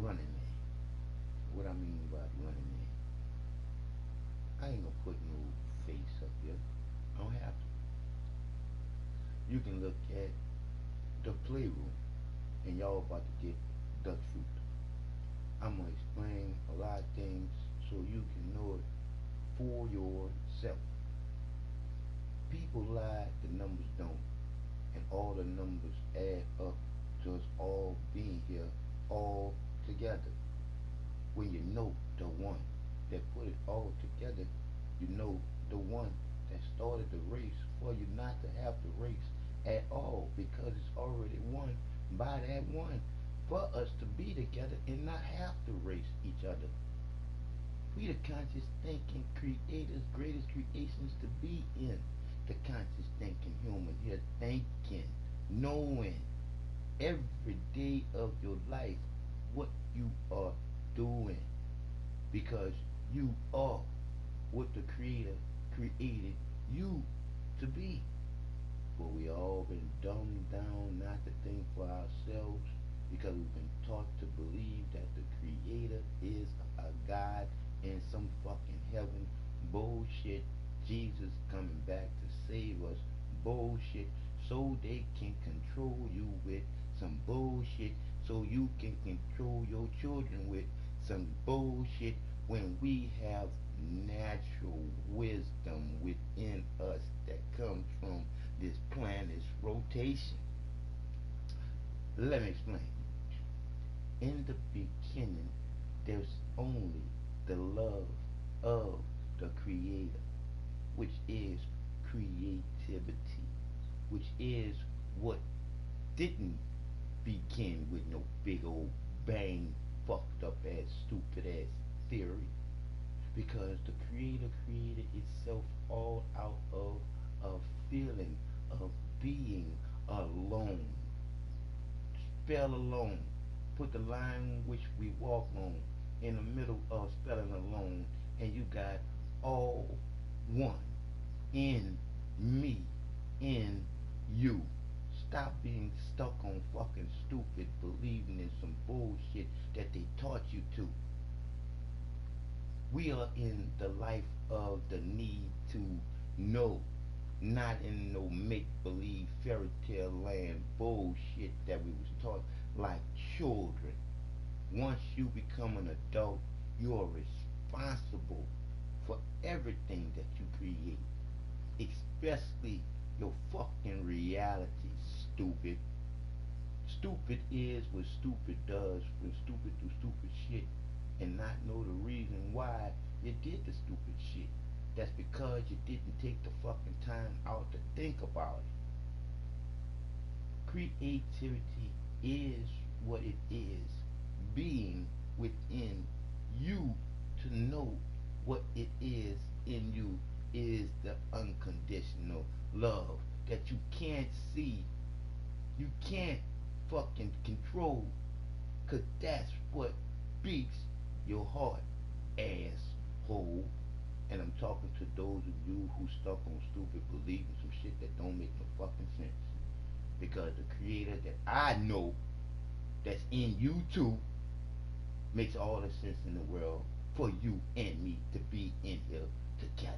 running man. What I mean by running man, I ain't gonna put no face up here. I don't have to. You can look at the playroom and y'all about to get the truth. I'm gonna explain a lot of things so you can know it for yourself. People lie, the numbers don't, and all the numbers add up to us all being here all together. When you know the one that put it all together, you know the one that started the race for you not to have to race at all because it's already won by that one for us to be together and not have to race each other. We the conscious thinking creators, greatest creations to be in. The conscious thinking human here thinking, knowing every day of your life what you are doing because you are what the creator created you to be. But we all been dumbed down not to think for ourselves because we've been taught to believe that the creator is a God in some fucking heaven. Bullshit. Jesus coming back to save us. Bullshit. So they can control you with some bullshit. So you can control your children with some bullshit when we have natural wisdom within us that comes from this planet's rotation. Let me explain. In the beginning, there's only the love of the Creator, which is creativity, which is what didn't begin with no big old bang, fucked up ass, stupid ass theory, because the Creator created itself all out of a feeling of being alone. Spell alone. Put the line which we walk on in the middle of spelling alone, and you got all one in me, in you. Stop being stuck on fucking stupid, believing in some bullshit that they taught you to. We are in the life of the need to know, not in no make believe fairy tale land bullshit that we was taught like children. Once you become an adult, you are responsible for everything that you create, especially your fucking reality, stupid. Stupid is what stupid does when stupid do stupid shit and not know the reason why you did the stupid shit. That's because you didn't take the fucking time out to think about it. Creativity is what it is. Being within you to know what it is in you is the unconditional love that you can't see, you can't fucking control, cause that's what beats your heart, asshole. And I'm talking to those of you who stuck on stupid believing some shit that don't make no fucking sense. Because the creator that I know that's in you too makes all the sense in the world for you and me to be in here together.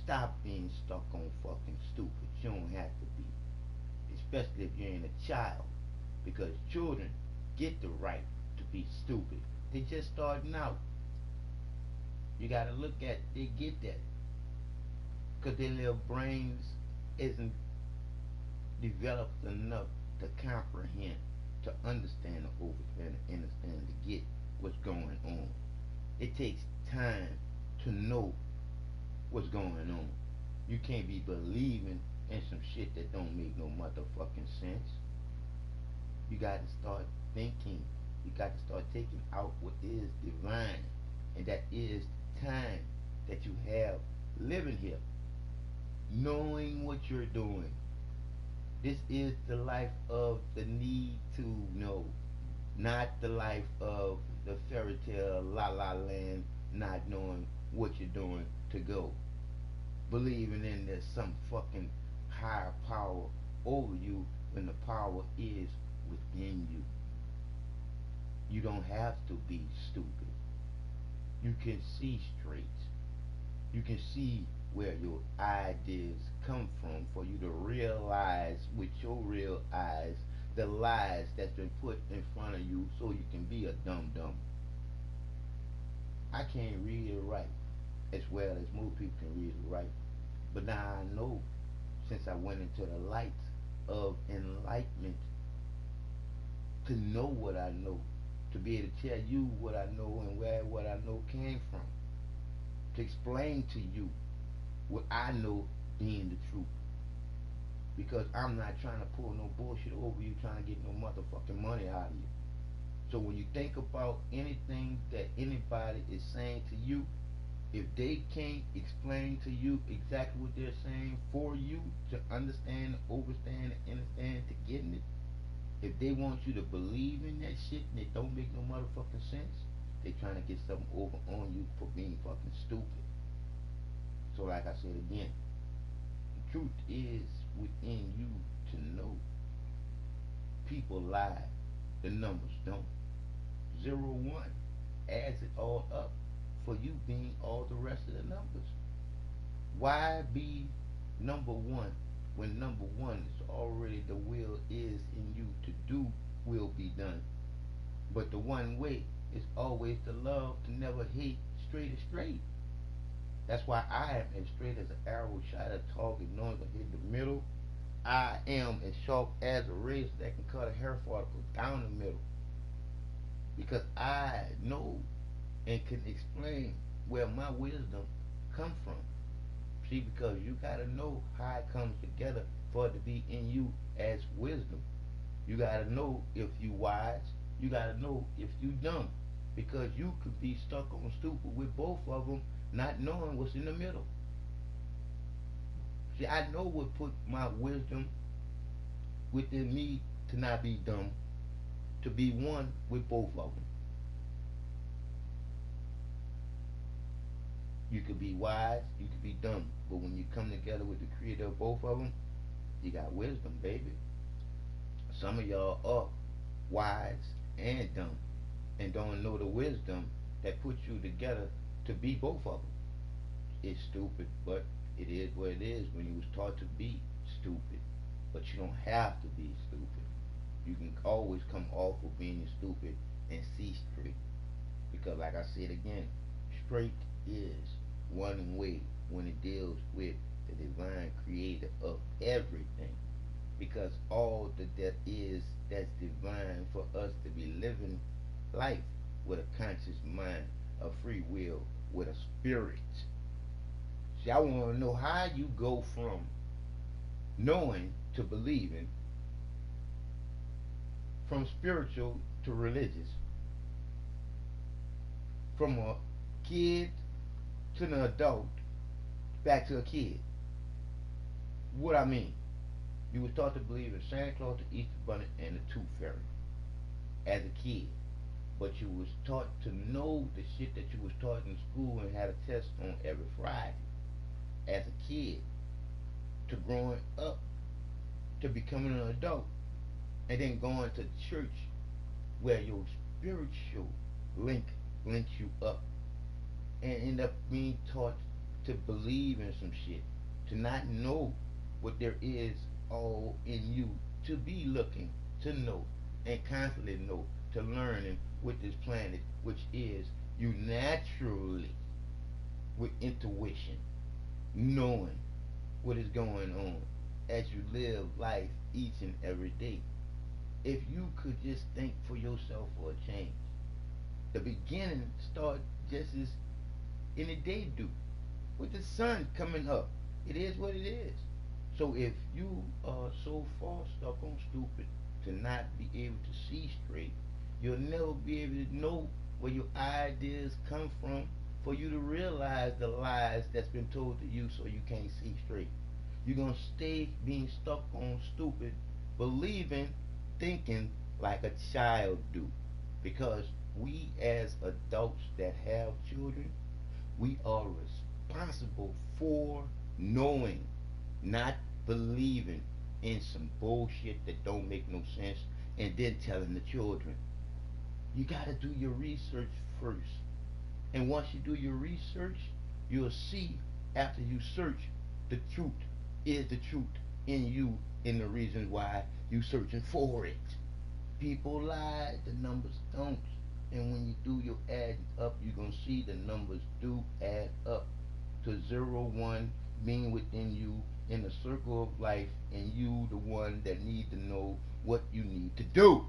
Stop being stuck on fucking stupid. You don't have to be. Especially if you're in a child. Because children get the right to be stupid. They just starting out. You gotta look at they get that. Because their little brains isn't developed enough to comprehend, to understand the overstand, to understand, to get what's going on. It takes time to know what's going on. You can't be believing in some shit that don't make no motherfucking sense. You got to start thinking. You got to start taking out what is divine, and that is time that you have living here, knowing what you're doing. This is the life of the need to know, not the life of the fairy tale la la land, not knowing what you're doing to go. Believing in there's some fucking higher power over you when the power is within you. You don't have to be stupid. You can see straight. You can see where your ideas come from for you to realize with your real eyes the lies that's been put in front of you so you can be a dumb dumb. I can't read or write as well as most people can read or write. But now I know, since I went into the light of enlightenment, to know what I know, to be able to tell you what I know and where what I know came from, to explain to you what I know being the truth. Because I'm not trying to pull no bullshit over you, trying to get no motherfucking money out of you. So when you think about anything that anybody is saying to you, if they can't explain to you exactly what they're saying for you to understand, overstand, and understand, to getting it, if they want you to believe in that shit and it don't make no motherfucking sense, they trying to get something over on you for being fucking stupid. So like I said again, the truth is within you to know. People lie, the numbers don't. 0, 1 adds it all up for you being all the rest of the numbers. Why be number one when number one is already the will is in you to do will be done? But the one way is always to love, to never hate, straight is straight. That's why I am as straight as an arrow shot at a target, knowing to hit the middle. I am as sharp as a razor that can cut a hair follicle down the middle. Because I know and can explain where my wisdom comes from. See, because you gotta know how it comes together for it to be in you as wisdom. You gotta know if you wise. You gotta know if you dumb. Because you could be stuck on stupid with both of them, not knowing what's in the middle. See, I know what put my wisdom within me to not be dumb, to be one with both of them. You could be wise, you could be dumb, but when you come together with the creator of both of them, you got wisdom, baby. Some of y'all are wise and dumb and don't know the wisdom that puts you together to be both of them. It's stupid, but it is what it is when you was taught to be stupid. But you don't have to be stupid. You can always come off of being stupid and see straight. Because like I said again, straight is one way when it deals with the divine creator of everything. Because all that is that's divine for us to be living life with a conscious mind, a free will, with a spirit. See, I want to know how you go from knowing to believing, from spiritual to religious, from a kid to an adult, back to a kid. What I mean, you was taught to believe in Santa Claus, the Easter Bunny, and the Tooth Fairy as a kid, but you was taught to know the shit that you was taught in school and had a test on every Friday as a kid, to growing up, to becoming an adult, and then going to church where your spiritual link links you up and end up being taught to believe in some shit, to not know what there is all in you, to be looking, to know, and constantly know, to learning with this planet, which is you naturally with intuition, knowing what is going on as you live life each and every day. If you could just think for yourself for a change, the beginning start just as any day do, with the sun coming up. It is what it is. So if you are so far stuck on stupid to not be able to see straight, you'll never be able to know where your ideas come from for you to realize the lies that's been told to you so you can't see straight. You're gonna stay being stuck on stupid, believing, thinking like a child do. Because we as adults that have children, we are responsible for knowing, not believing in some bullshit that don't make no sense and then telling the children. You got to do your research first. And once you do your research, you'll see after you search, the truth is the truth in you and the reasons why you searching for it. People lie, the numbers don't. And when you do your adding up, you're going to see the numbers do add up to 0, 1 being within you in the circle of life, and you, the one that need to know what you need to do.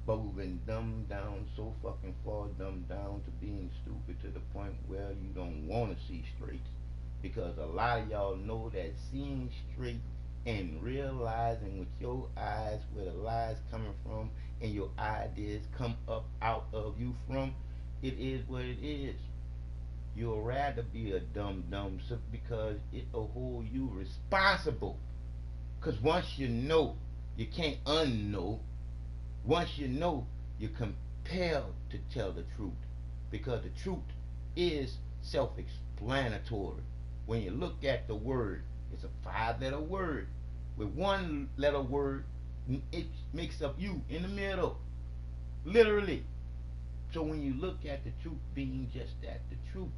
But we've been dumbed down so fucking far, dumbed down to being stupid to the point where you don't want to see straight. Because a lot of y'all know that seeing straight and realizing with your eyes where the lies coming from and your ideas come up out of you from, it is what it is. You'll rather be a dumb dumb because it'll hold you responsible. Because once you know, you can't unknow. Once you know, you're compelled to tell the truth because the truth is self explanatory. When you look at the word, it's a 5 letter word. With one letter word, it makes up you in the middle, literally. So when you look at the truth being just that, the truth,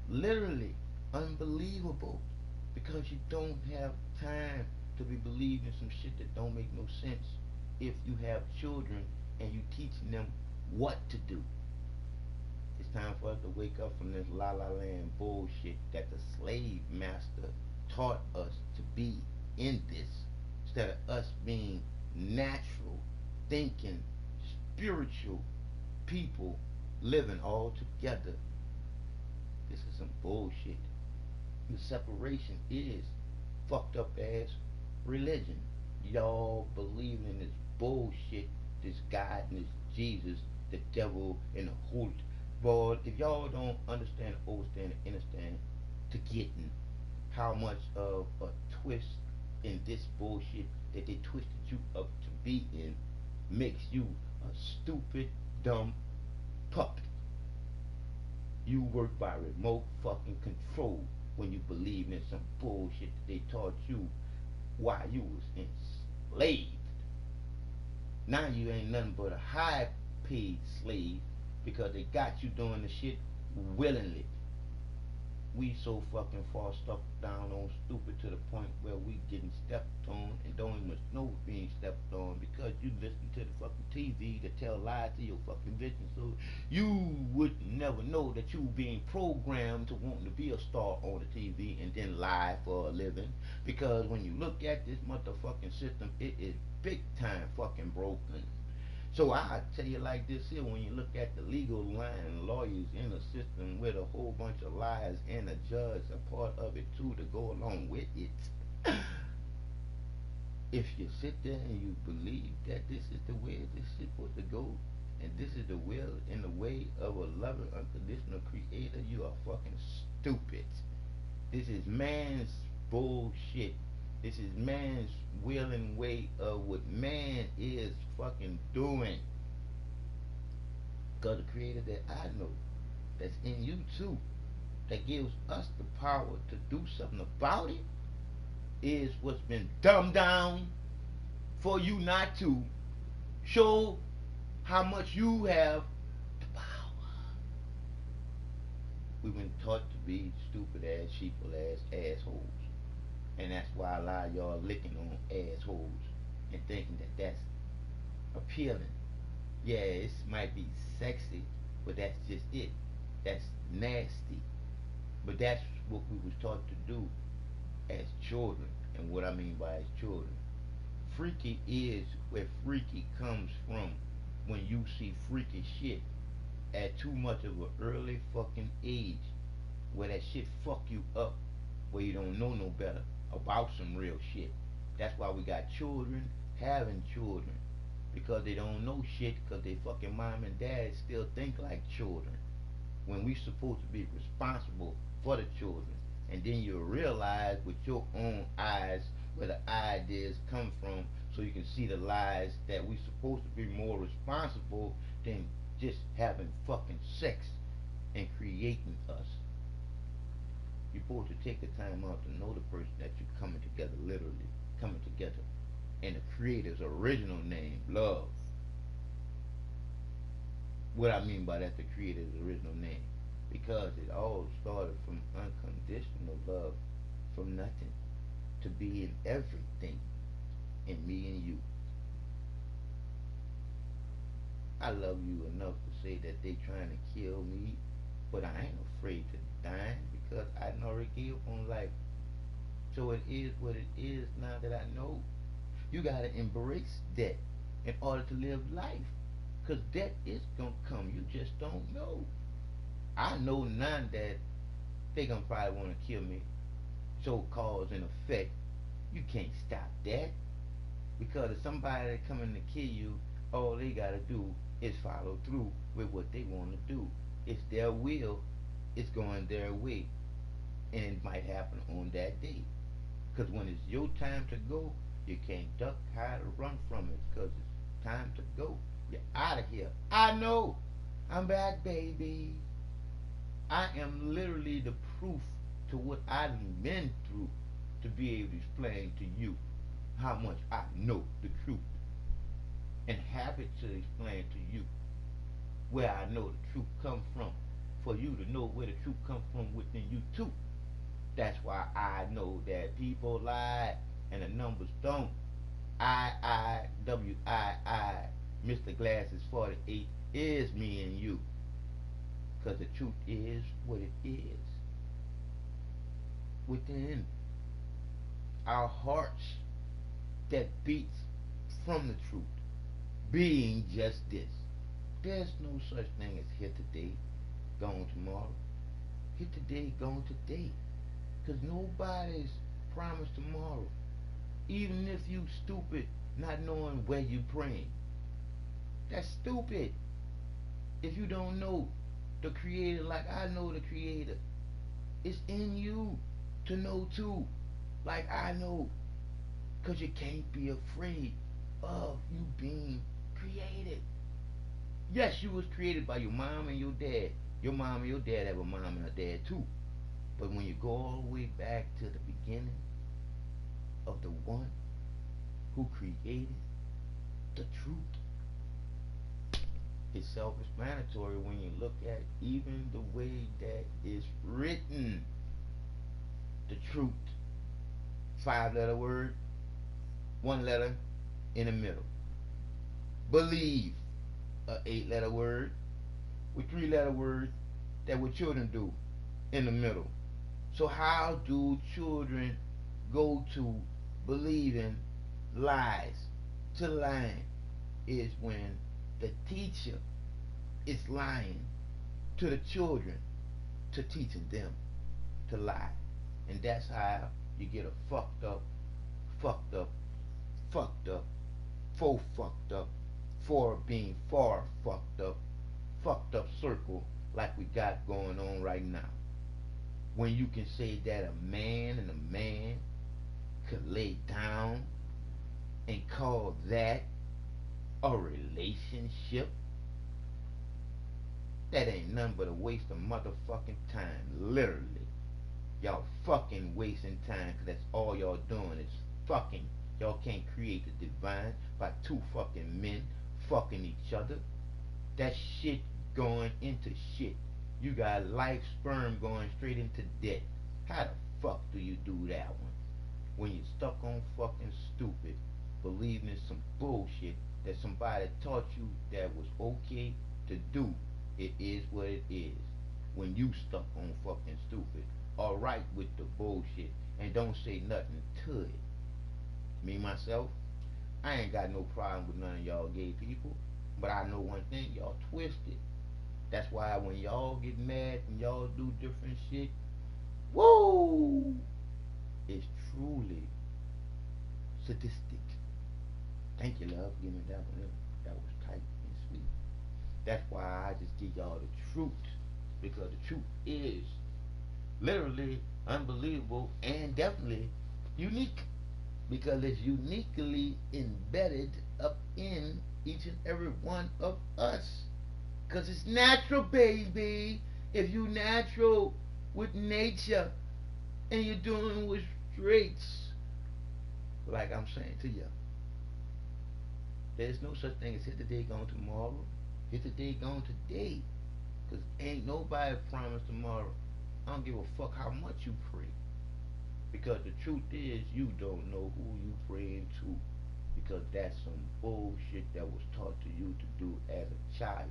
literally unbelievable because you don't have time to be believing some shit that don't make no sense if you have children and you teaching them what to do. It's time for us to wake up from this la la land bullshit that the slave master taught us to be in this instead of us being natural, thinking, spiritual people living all together. This is some bullshit. The separation is fucked up ass religion. Y'all believe in this bullshit, this God and this Jesus, the devil and the Holy. Boy, if y'all don't understand, overstand, and understand to getting how much of a twist in this bullshit that they twisted you up to be in makes you a stupid, dumb puppet. You work by remote fucking control when you believe in some bullshit that they taught you while you was enslaved. Now you ain't nothing but a high paid slave because they got you doing the shit willingly. We so fucking far stuck down on stupid to the point where we getting stepped on and don't even know we're being stepped on because you listen to the fucking TV that tell lies to your fucking vision. So you would never know that you being programmed to wanting to be a star on the TV and then lie for a living. Because when you look at this motherfucking system, it is big time fucking broken. So I tell you like this here, when you look at the legal line, lawyers in a system with a whole bunch of lies and a judge a part of it too to go along with it. If you sit there and you believe that this is the way this is supposed to go, and this is the will and the way of a loving, unconditional creator, you are fucking stupid. This is man's bullshit. This is man's will and way of what man is fucking doing. Because the creator that I know, that's in you too, that gives us the power to do something about it, is what's been dumbed down for you not to show how much you have the power. We've been taught to be stupid ass, sheeple ass assholes. And that's why a lot of y'all licking on assholes and thinking that that's appealing. Yeah, it might be sexy, but that's just it. That's nasty. But that's what we was taught to do as children. And what I mean by as children. Freaky is where freaky comes from when you see freaky shit at too much of an early fucking age where that shit fuck you up where you don't know no better about some real shit. That's why we got children having children because they don't know shit because they fucking mom and dad still think like children when we supposed to be responsible for the children. And then you realize with your own eyes where the ideas come from so you can see the lies that we supposed to be more responsible than just having fucking sex and creating us. You're supposed to take the time out to know the person that you're coming together, literally coming together. And the creator's original name, love. What I mean by that, the Creator's original name. Because it all started from unconditional love, from nothing to being everything in me and you. I love you enough to say that they trying to kill me, but I ain't afraid to die because I already gave up on life. So it is what it is now that I know. You gotta embrace death in order to live life. Cause death is gonna come. You just don't know. I know now that they gonna probably wanna kill me. So cause and effect. You can't stop that. Because if somebody that coming to kill you, all they gotta do is follow through with what they wanna do. It's their will, it's going their way. And it might happen on that day. Because when it's your time to go, you can't duck, hide, or run from it. Because it's time to go. You're out of here. I know. I'm back, baby. I am literally the proof to what I've been through to be able to explain to you how much I know the truth and have it to explain to you where I know the truth comes from for you to know where the truth comes from within you too. That's why I know that people lie and the numbers don't. I, Mr. Glasses 48 is me and you. Because the truth is what it is within our hearts that beats from the truth, being just this. There's no such thing as here today, gone tomorrow. Here today, gone today. Because nobody's promised tomorrow. Even if you stupid not knowing where you praying. That's stupid. If you don't know the creator like I know the creator, it's in you to know too. Like I know. Because you can't be afraid of you being created. Yes, you was created by your mom and your dad. Your mom and your dad have a mom and a dad too. But when you go all the way back to the beginning of the one who created the truth, it's self-explanatory when you look at even the way that it's written. The truth. 5-letter word, 1 letter in the middle. Believe. A 8-letter word with 3-letter words that what children do in the middle. So how do children go to believing lies to lying? Is when the teacher is lying to the children to teaching them to lie. And that's how you get a fucked up, fucked up, faux fucked up, for being far fucked up circle like we got going on right now. When you can say that a man and a man could lay down and call that a relationship, that ain't nothing but a waste of motherfucking time. Literally. Y'all fucking wasting time because that's all y'all doing is fucking. Y'all can't create the divine by two fucking men fucking each other. That shit going into shit. You got life sperm going straight into death. How the fuck do you do that one? When you're stuck on fucking stupid, believing in some bullshit that somebody taught you that was okay to do. It is what it is. When you stuck on fucking stupid, alright with the bullshit and don't say nothing to it. Me myself, I ain't got no problem with none of y'all gay people, but I know one thing, y'all twisted. That's why when y'all get mad and y'all do different shit, woo, it's truly sadistic. Thank you, love, for giving me that one. That was tight and sweet. That's why I just give y'all the truth, because the truth is literally unbelievable and definitely unique, because it's uniquely embedded up in each and every one of us. Because it's natural, baby. If you natural with nature and you're doing with straights, like I'm saying to you, there's no such thing as hit today, gone tomorrow. Here today, gone today. Because ain't nobody promised tomorrow. I don't give a fuck how much you pray. Because the truth is, you don't know who you praying to. Because that's some bullshit that was taught to you to do as a child.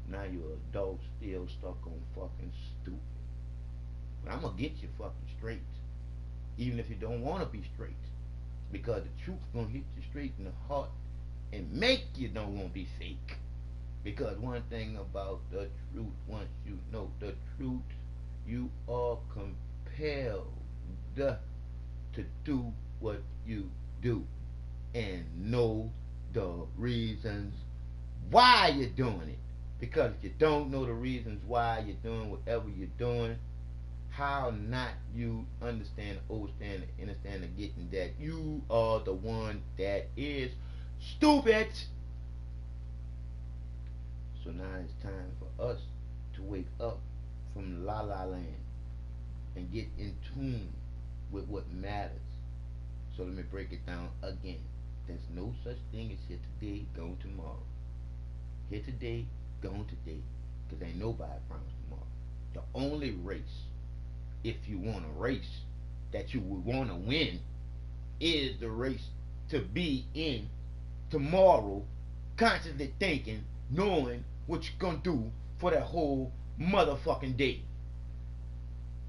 Now you're an adult still stuck on fucking stupid. But I'm gonna get you fucking straight. Even if you don't wanna be straight. Because the truth gonna hit you straight in the heart and make you don't wanna be fake. Because one thing about the truth, once you know the truth, you are compelled to do what you do and know the reasons why you're doing it. Because if you don't know the reasons why you're doing whatever you're doing, how not you understand, understand, understand, and getting that you are the one that is stupid. So now it's time for us to wake up from la la land and get in tune with what matters. So let me break it down again. There's no such thing as here today, gone tomorrow. Here today, gone today. Because ain't nobody promised tomorrow. The only race, if you want a race that you would want to win, is the race to be in tomorrow, consciously thinking, knowing what you're gonna do for that whole motherfucking day.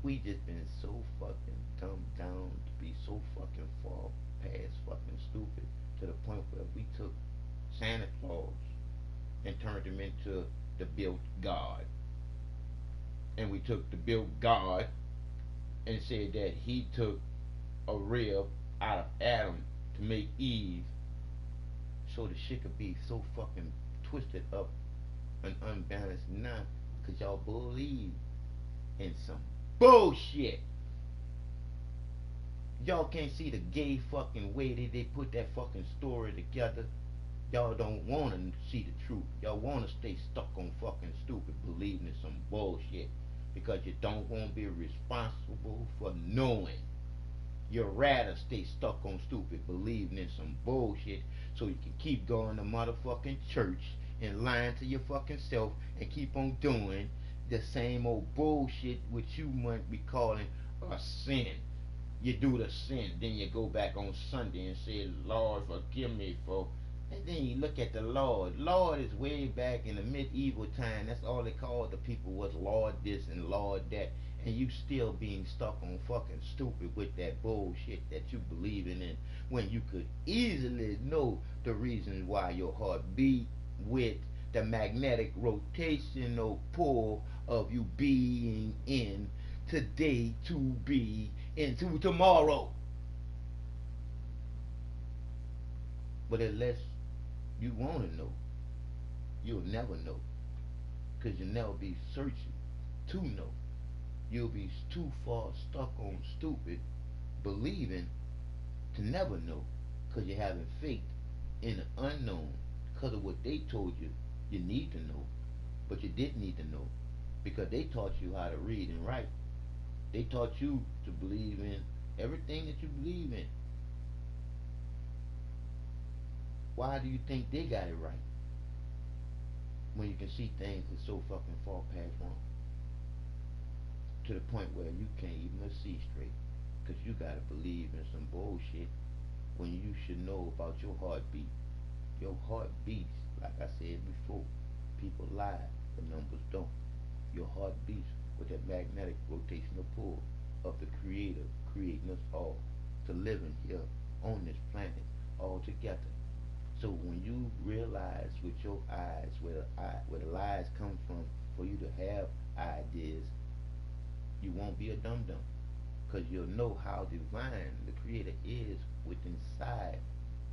We just been so fucking dumbed down to be so fucking far past fucking stupid to the point where we took Santa Claus and turned him into the built God. And we took the built God and said that he took a rib out of Adam to make Eve, so the shit could be so fucking twisted up and unbalanced now because y'all believe in some bullshit. Y'all can't see the gay fucking way they put that fucking story together. Y'all don't want to see the truth. Y'all want to stay stuck on fucking stupid believing in some bullshit because you don't want to be responsible for knowing. You'd rather stay stuck on stupid believing in some bullshit so you can keep going to motherfucking church and lying to your fucking self and keep on doing the same old bullshit which you might be calling a sin. You do the sin, then you go back on Sunday and say, Lord, forgive me for. And then you look at the Lord. Lord is way back in the medieval time. That's all they called the people was Lord this and Lord that. And you still being stuck on fucking stupid with that bullshit that you believing in when you could easily know the reasons why your heart beat with the magnetic rotational pull of you being in today to be into tomorrow. But unless you want to know, you'll never know. Because you'll never be searching to know. You'll be too far stuck on stupid believing to never know. Because you're having faith in the unknown. Because of what they told you you need to know. But you didn't need to know. Because they taught you how to read and write. They taught you to believe in everything that you believe in. Why do you think they got it right? When you can see things that's so fucking far past wrong. To the point where you can't even see straight. Because you gotta believe in some bullshit when you should know about your heartbeat. Your heart beats, like I said before. People lie, the numbers don't. Your heart beats with that magnetic rotational pull of the Creator creating us all to living here on this planet all together. So when you realize with your eyes where the lies come from for you to have ideas, you won't be a dum dum because you'll know how divine the Creator is within inside,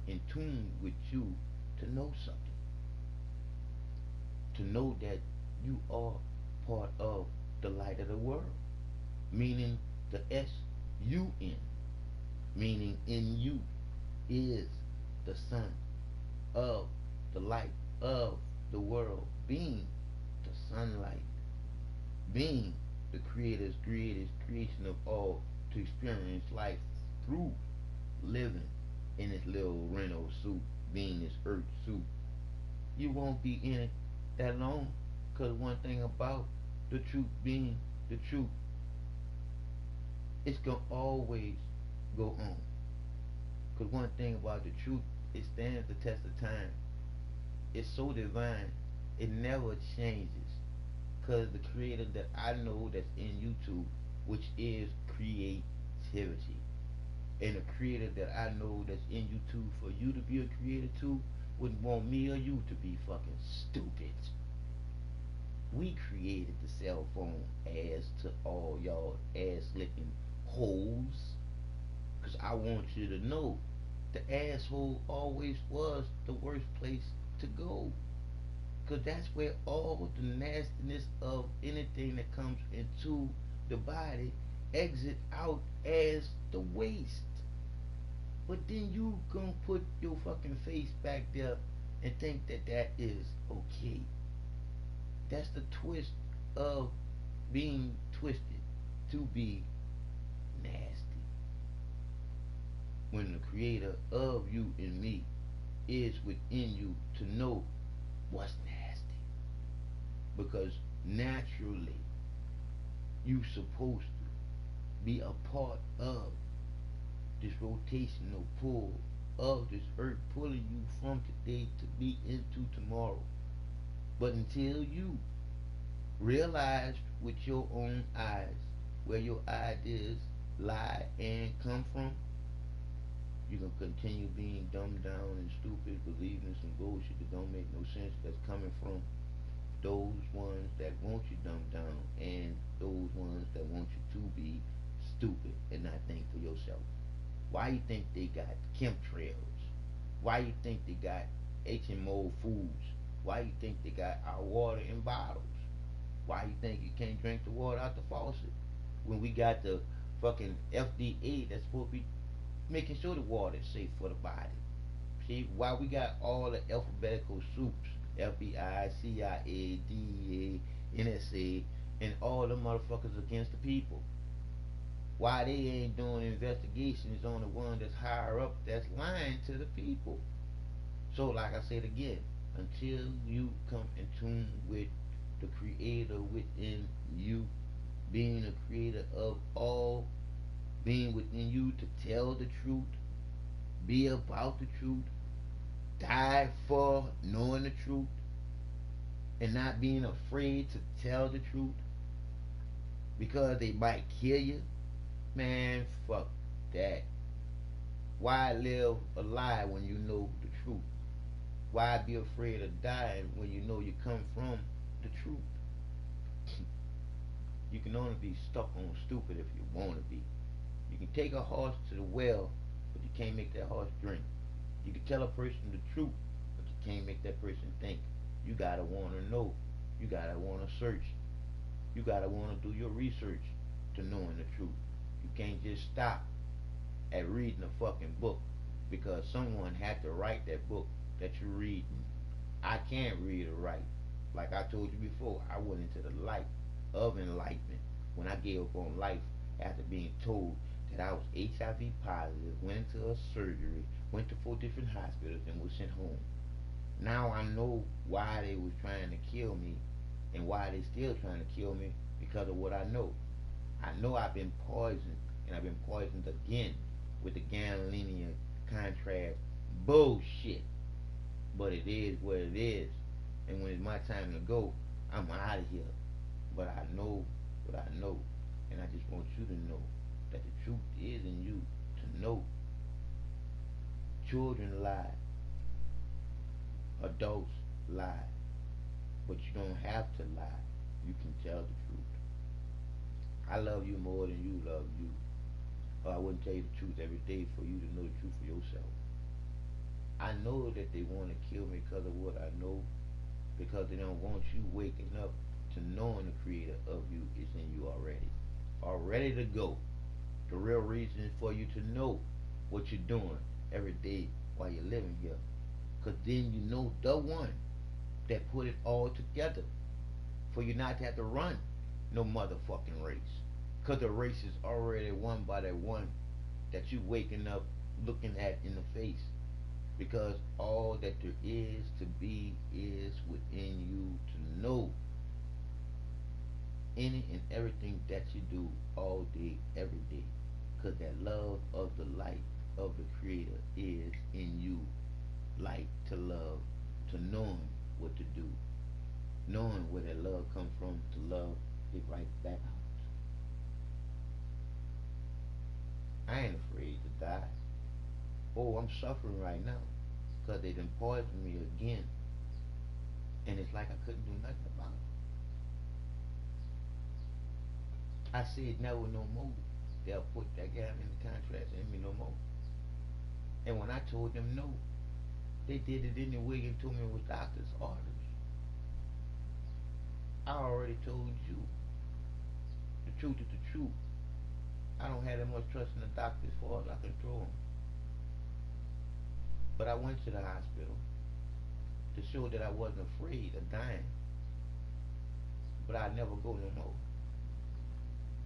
in tune with you to know something, to know that you are part of the light of the world, meaning the S-U-N, meaning in you is the sun of the light of the world, being the sunlight, being the creator's greatest creation of all to experience life through living in this little Reno suit, being this earth suit. You won't be in it that long. Because one thing about the truth being the truth, it's going to always go on. Because one thing about the truth, it stands the test of time. It's so divine, it never changes. Because the creator that I know that's in YouTube, which is creativity, and the creator that I know that's in YouTube for you to be a creator too, wouldn't want me or you to be fucking stupid. We created the cell phone as to all y'all ass licking holes. Because I want you to know the asshole always was the worst place to go. Because that's where all the nastiness of anything that comes into the body exit out as the waste. But then you gonna put your fucking face back there and think that that is okay. That's the twist of being twisted to be nasty. When the creator of you and me is within you to know what's nasty. Because naturally, you supposed to be a part of this rotational pull of this earth pulling you from today to be into tomorrow. But until you realize with your own eyes where your ideas lie and come from, you can continue being dumbed down and stupid, believing some bullshit that don't make no sense that's coming from those ones that want you dumbed down and those ones that want you to be stupid and not think for yourself. Why you think they got chemtrails? Why you think they got HMO foods? Why you think they got our water in bottles? Why you think you can't drink the water out the faucet? When we got the fucking FDA that's supposed to be making sure the water is safe for the body. See, why we got all the alphabetical soups, FBI, CIA, DEA, NSA, and all the motherfuckers against the people. Why they ain't doing investigations on the one that's higher up that's lying to the people. So, like I said again, until you come in tune with the creator within you, being a creator of all, being within you to tell the truth, be about the truth, die for knowing the truth, and not being afraid to tell the truth because they might kill you, man, fuck that. Why live a lie when you know the truth? Why be afraid of dying when you know you come from the truth? You can only be stuck on stupid if you want to be. You can take a horse to the well, but you can't make that horse drink. You can tell a person the truth, but you can't make that person think. You gotta want to know. You gotta want to search. You gotta want to do your research to knowing the truth. You can't just stop at reading a fucking book because someone had to write that book that you're reading. I can't read or write. Like I told you before, I went into the light of enlightenment when I gave up on life after being told that I was HIV positive, went into a surgery, went to 4 different hospitals, and was sent home. Now I know why they was trying to kill me and why they still trying to kill me because of what I know. I know I've been poisoned and I've been poisoned again with the gadolinium contrast bullshit. But it is what it is. And when it's my time to go, I'm out of here. But I know what I know. And I just want you to know that the truth is in you to know. Children lie, adults lie, but you don't have to lie. You can tell the truth. I love you more than you love you. Or I wouldn't tell you the truth every day for you to know the truth for yourself. I know that they want to kill me because of what I know, because they don't want you waking up to knowing the creator of you is in you already. Already to go. The real reason for you to know what you're doing every day while you're living here. Because then you know the one that put it all together for you not to have to run no motherfucking race. Because the race is already won by that one that you waking up looking at in the face. Because all that there is to be is within you to know any and everything that you do all day, every day. Because that love of the light of the Creator is in you. Light to love, to knowing what to do, knowing where that love comes from, to love it right back out. I ain't afraid to die. Oh, I'm suffering right now because they done poisoned me again. And it's like I couldn't do nothing about it. I said never no more. They'll put that guy in the contract and me no more. And when I told them no, they did it anyway and told me it was doctor's orders. I already told you. The truth is the truth. I don't have that much trust in the doctor as far as I can throw them. But I went to the hospital to show that I wasn't afraid of dying. But I never go no more.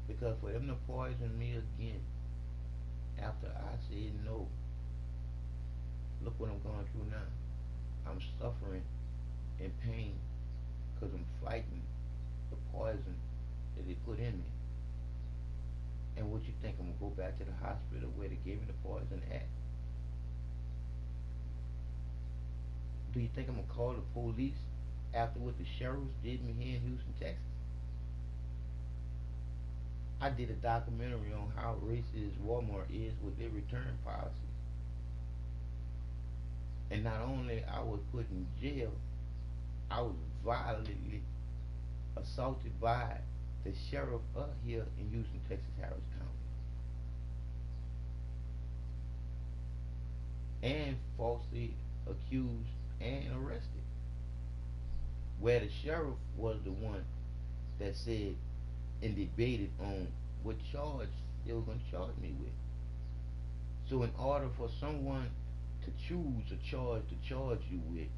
Because for them to poison me again after I said no, look what I'm going through now. I'm suffering in pain because I'm fighting the poison that they put in me. And what you think, I'm going to go back to the hospital where they gave me the poison at? Do you think I'm going to call the police after what the sheriffs did me here in Houston, Texas? I did a documentary on how racist Walmart is with their return policies. And not only I was put in jail, I was violently assaulted by the sheriff up here in Houston, Texas, Harris County, and falsely accused and arrested. Where the sheriff was the one that said and debated on what charge they were going to charge me with. So, in order for someone to choose a charge to charge you with,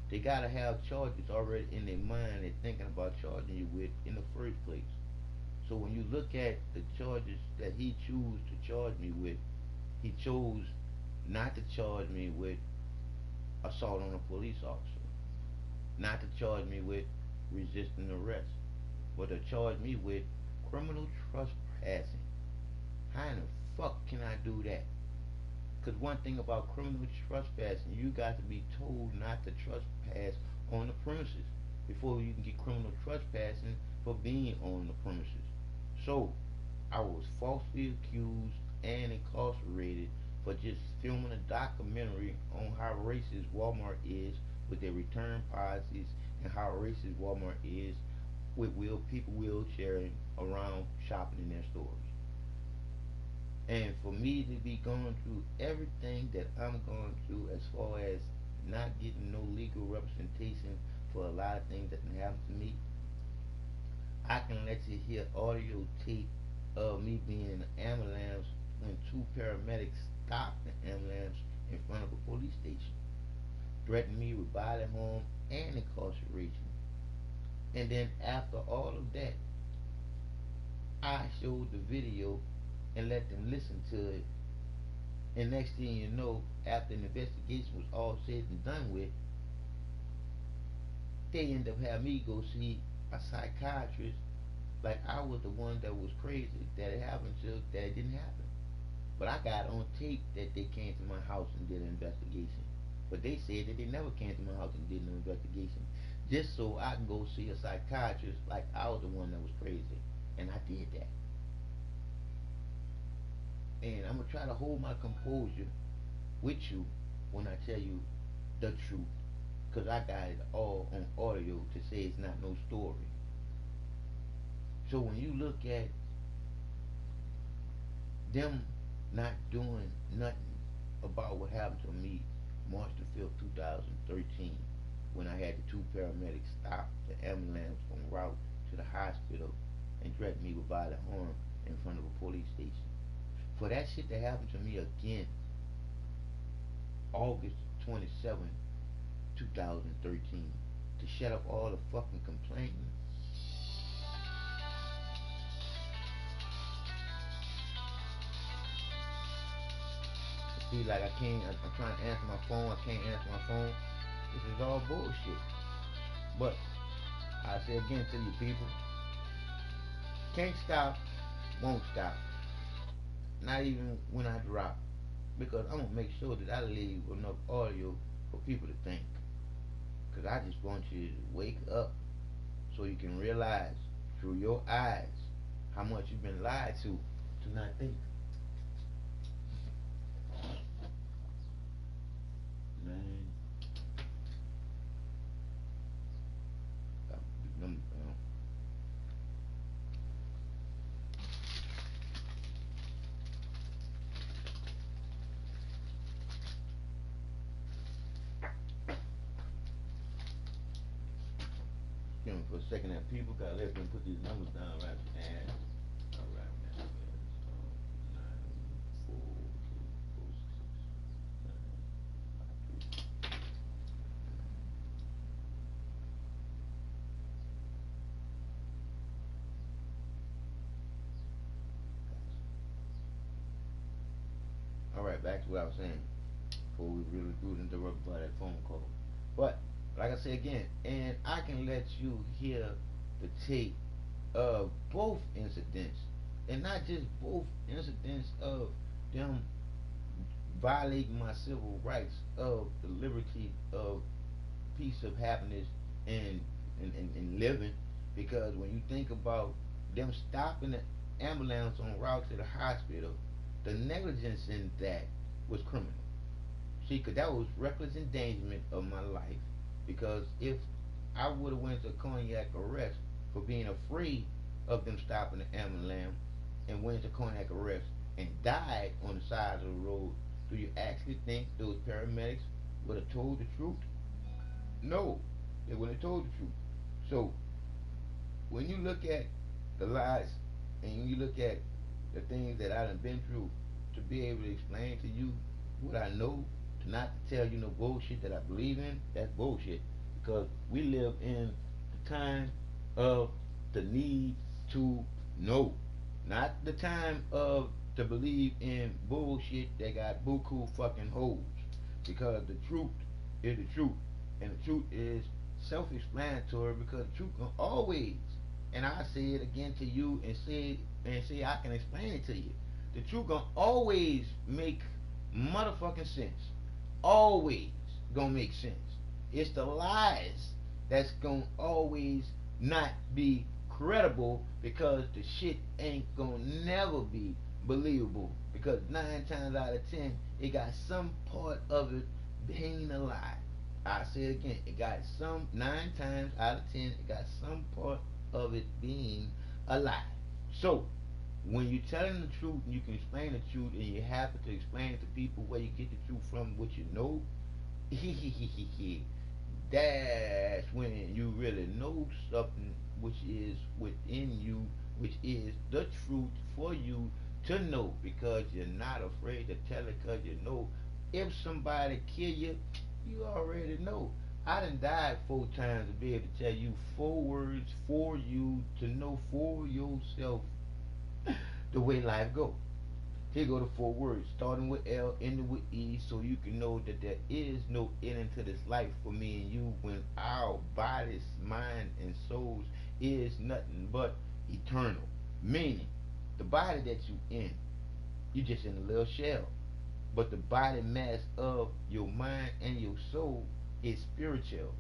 they gotta have charges already in their mind they're thinking about charging you with in the first place. So when you look at the charges that he chose to charge me with, he chose not to charge me with assault on a police officer, not to charge me with resisting arrest, but to charge me with criminal trespassing. How in the fuck can I do that? Because one thing about criminal trespassing, you got to be told not to trespass on the premises before you can get criminal trespassing for being on the premises. So, I was falsely accused and incarcerated for just filming a documentary on how racist Walmart is with their return policies and how racist Walmart is with people wheelchairing around shopping in their stores. And for me to be going through everything that I'm going through as far as not getting no legal representation for a lot of things that can happen to me, I can let you hear audio tape of me being in the ambulance when two paramedics stopped the ambulance in front of a police station, threatening me with bodily harm and incarceration. And then after all of that, I showed the video and let them listen to it. And next thing you know, after the investigation was all said and done with, they end up having me go see a psychiatrist like I was the one that was crazy that it happened to, that it didn't happen. But I got on tape that they came to my house and did an investigation. But they said that they never came to my house and did no investigation. Just so I can go see a psychiatrist like I was the one that was crazy. And I did that. And I'm going to try to hold my composure with you when I tell you the truth. Because I got it all on audio to say it's not no story. So when you look at them not doing nothing about what happened to me March the 5th, 2013, when I had the two paramedics stop the ambulance en route to the hospital and threaten me with violent harm in front of a police station. For that shit to happen to me again, August 27th, 2013, to shut up all the fucking complaining, be like, I'm trying to answer my phone, I can't answer my phone. This is all bullshit. But I say again to you people, can't stop, won't stop. Not even when I drop. Because I'm going to make sure that I leave enough audio for people to think. Because I just want you to wake up so you can realize through your eyes how much you've been lied to not think. Man, excuse me for a second, that people got to let them put these numbers down right now. All right, man. 9, 4, 2, 4, 6, 9, 5, 3. All right, back to what I was saying before we really got interrupted by that phone call. But like I say again, and I can let you hear the tape of both incidents, and not just both incidents of them violating my civil rights of the liberty of peace of happiness and and living. Because when you think about them stopping the ambulance on route to the hospital, the negligence in that was criminal. See, because that was reckless endangerment of my life. Because if I would have went to cardiac arrest for being afraid of them stopping the ambulance and went to cardiac arrest and died on the side of the road, do you actually think those paramedics would have told the truth? No, they wouldn't have told the truth. So when you look at the lies and you look at the things that I done been through to be able to explain to you what I know, to not to tell you no bullshit that I believe in, that's bullshit. Because we live in the time of the need to know, not the time of to believe in bullshit that got buku fucking holes. Because the truth is the truth, and the truth is self-explanatory. Because the truth can always, and I say it again to you and say I can explain it to you. The truth gonna always make motherfucking sense. Always gonna make sense. It's the lies that's gonna always not be credible because the shit ain't gonna never be believable. Because 9 times out of 10, it got some part of it being a lie. I say it again. It got some 9 times out of 10. It got some part of it being a lie. So when you're telling the truth and you can explain the truth and you happen to explain it to people where you get the truth from, what you know, that's when you really know something which is within you, which is the truth for you to know, because you're not afraid to tell it, because you know if somebody kill you, you already know. I done died 4 times to be able to tell you 4 words for you to know for yourself the way life go. Here go the 4 words, starting with L, ending with E, so you can know that there is no ending to this life for me and you when our bodies, mind, and souls is nothing but eternal. Meaning, the body that you in, you just in a little shell. But the body mass of your mind and your soul is spiritual.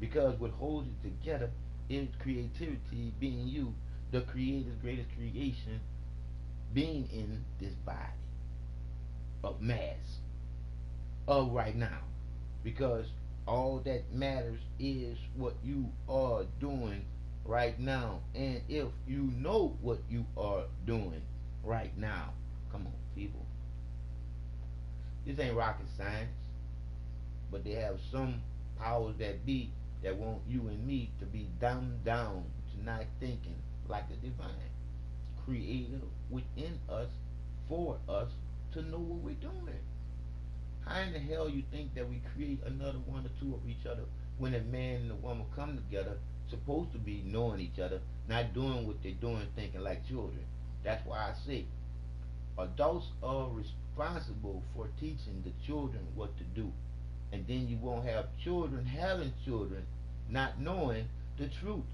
Because what holds it together is creativity, being you, the creator's greatest creation, being in this body of mass of right now. Because all that matters is what you are doing right now. And if you know what you are doing right now, come on, people. This ain't rocket science, but they have some powers that be that want you and me to be dumbed down to not thinking like the divine creator within us for us to know what we're doing. How in the hell you think that we create another one or two of each other when a man and a woman come together, supposed to be knowing each other, not doing what they're doing, thinking like children? That's why I say a adults are responsible for teaching the children what to do. And then you won't have children having children not knowing the truth.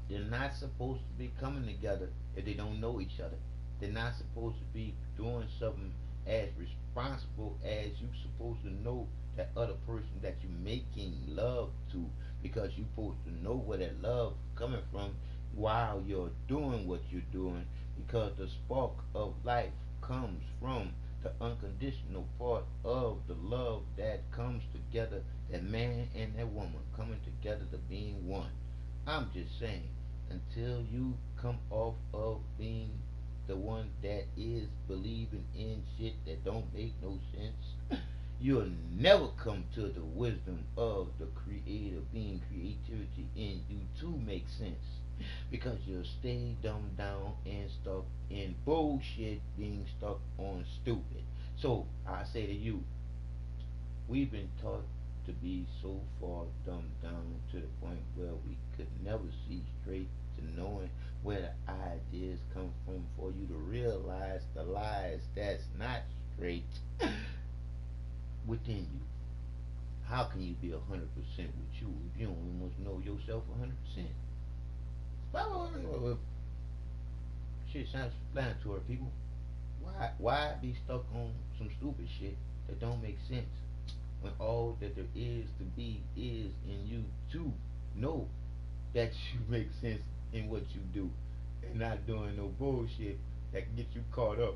They're not supposed to be coming together if they don't know each other. They're not supposed to be doing something as responsible as you supposed to know that other person that you're making love to, because you're supposed to know where that love coming from while you're doing what you're doing, because the spark of life comes from the unconditional part of the love that comes together, that man and that woman coming together to being one. I'm just saying, until you come off of being the one that is believing in shit that don't make no sense, you'll never come to the wisdom of the creator being creativity in you to make sense. Because you'll stay dumbed down and stuck in bullshit, being stuck on stupid. So I say to you, we've been taught to be so far dumbed down to the point where we could never see straight to knowing where the ideas come from for you to realize the lies that's not straight within you. How can you be 100% with you if you don't almost know yourself 100%? Shit sounds explanatory, people. Why be stuck on some stupid shit that don't make sense when all that there is to be is in you to know that you make sense in what you do, and not doing no bullshit that can get you caught up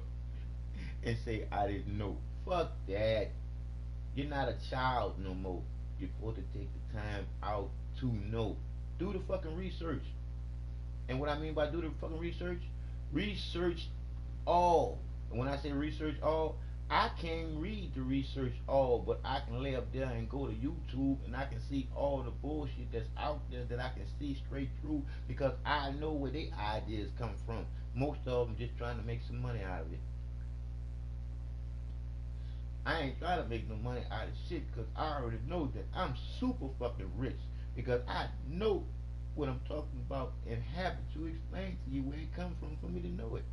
and say I didn't know. Fuck that. You're not a child no more. You're supposed to take the time out to know. Do the fucking research. And what I mean by do the fucking research, research all. And when I say research all, I can't read the research all, but I can lay up there and go to YouTube and I can see all the bullshit that's out there that I can see straight through, because I know where their ideas come from. Most of them just trying to make some money out of it. I ain't trying to make no money out of shit, because I already know that I'm super fucking rich, because I know what I'm talking about and happen to explain to you where it comes from for me to know it.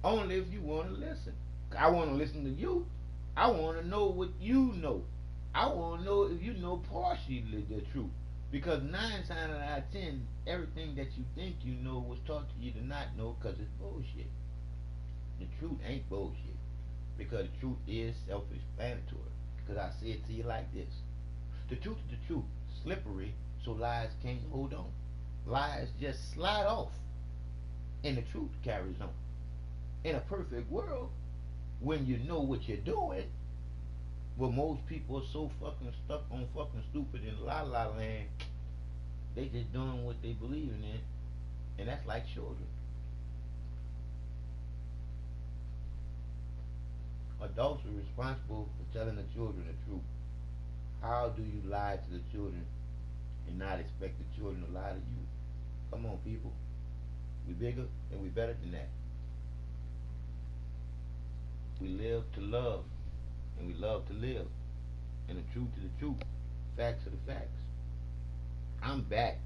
Only if you want to listen. I want to listen to you. I want to know what you know. I want to know if you know partially the truth. Because 9 times out of 10, everything that you think you know was taught to you to not know, because it's bullshit. The truth ain't bullshit. Because the truth is self explanatory. Because I say it to you like this: the truth is the truth, slippery, so lies can't hold on. Lies just slide off, and the truth carries on. In a perfect world, when you know what you're doing, well, most people are so fucking stuck on fucking stupid in la la land, they just doing what they believe in, and that's like children. Adults are responsible for telling the children the truth. How do you lie to the children and not expect the children to lie to you? Come on, people. We bigger and we better than that. We live to love and we love to live. And the truth is the truth. Facts are the facts. I'm back,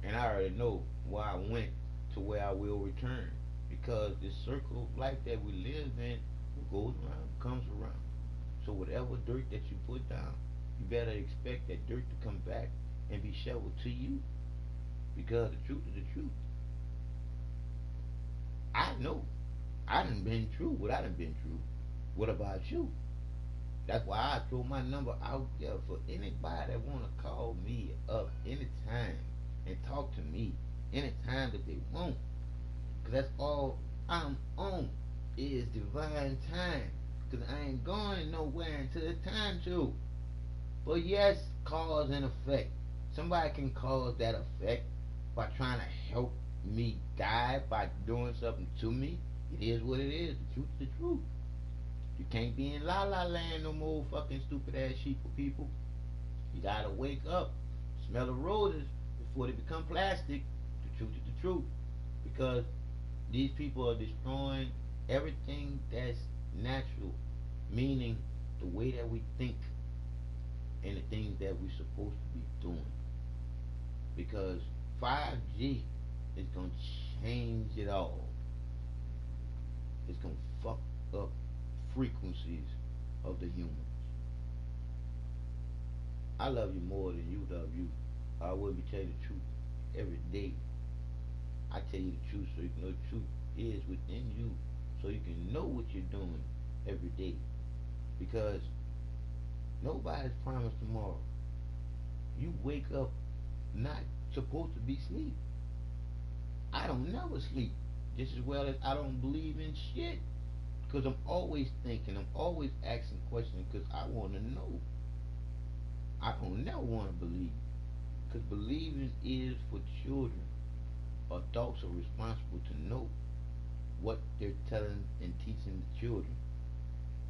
and I already know where I went to where I will return. Because this circle of life that we live in, what goes around comes around. So whatever dirt that you put down, you better expect that dirt to come back and be shoveled to you. Because the truth is the truth. I know. I done been through what I done been through. What about you? That's why I throw my number out there for anybody that wanna call me up anytime and talk to me anytime that they want. Cause that's all I'm on is divine time. Cause I ain't going nowhere until it's time to. But yes, cause and effect. Somebody can cause that effect by trying to help me die by doing something to me. It is what it is. The truth is the truth. You can't be in la la land no more, fucking stupid ass sheep for people. You gotta wake up, smell the roses before they become plastic. The truth is the truth. Because these people are destroying everything that's natural, meaning the way that we think and the things that we're supposed to be doing. Because 5G is going to change it all. It's gonna fuck up frequencies of the humans. I love you more than you love you. I will be telling the truth every day. I tell you the truth so you can know the truth is within you, so you can know what you're doing every day. Because nobody's promised tomorrow. You wake up not supposed to be asleep. I don't never sleep. Just as well as I don't believe in shit. Because I'm always thinking, I'm always asking questions because I want to know. I don't never want to believe. Because believing is for children. Adults are responsible to know what they're telling and teaching the children.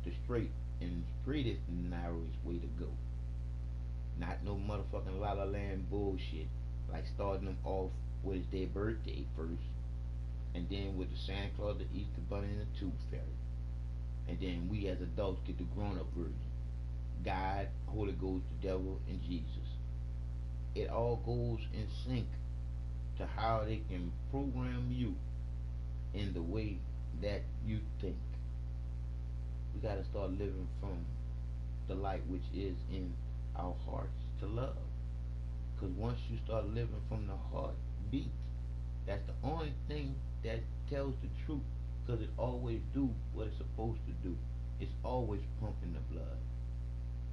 The straight and straightest and narrowest way to go. Not no motherfucking la la land bullshit. Like starting them off with their birthday first. And then with the Santa Claus, the Easter Bunny, and the Tooth Fairy. And then we as adults get the grown up version. God, Holy Ghost, the devil, and Jesus. It all goes in sync to how they can program you in the way that you think. We got to start living from the light which is in our hearts to love. Because once you start living from the heartbeat, that's the only thing that tells the truth. Because it always do what it's supposed to do. It's always pumping the blood.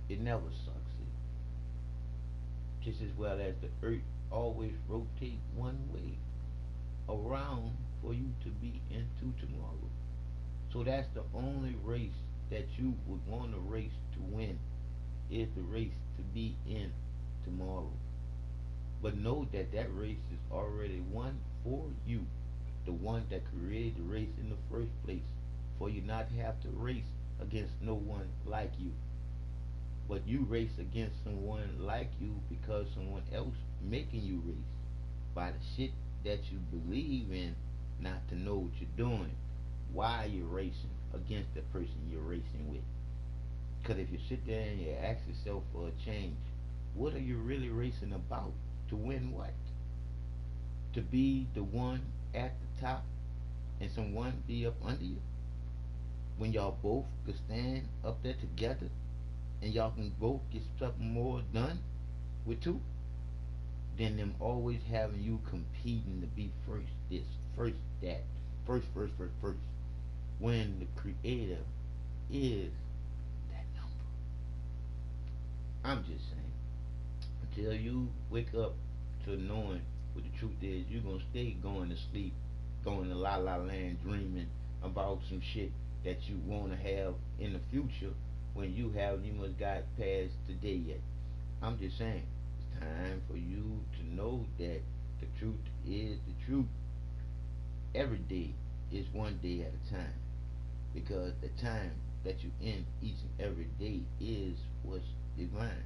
It never sucks it. Just as well as the earth always rotate one way around for you to be into tomorrow. So that's the only race that you would want to race to win, is the race to be in tomorrow. But know that that race is already won for you, the one that created the race in the first place, for you not to have to race against no one like you. But you race against someone like you because someone else making you race by the shit that you believe in, not to know what you're doing. Why you're racing against the person you're racing with. Because if you sit there and you ask yourself for a change, what are you really racing about? To win what? To be the one at the top and someone be up under you? When y'all both could stand up there together and y'all can both get something more done with two, than them always having you competing to be first this, first that, first. When the creator is that number. I'm just saying. Until you wake up to knowing what the truth is, you're gonna stay going to sleep, going to la la land dreaming about some shit that you wanna have in the future when you must got past today yet. I'm just saying, it's time for you to know that the truth is the truth. Every day is one day at a time. Because the time that you in each and every day is what's divine.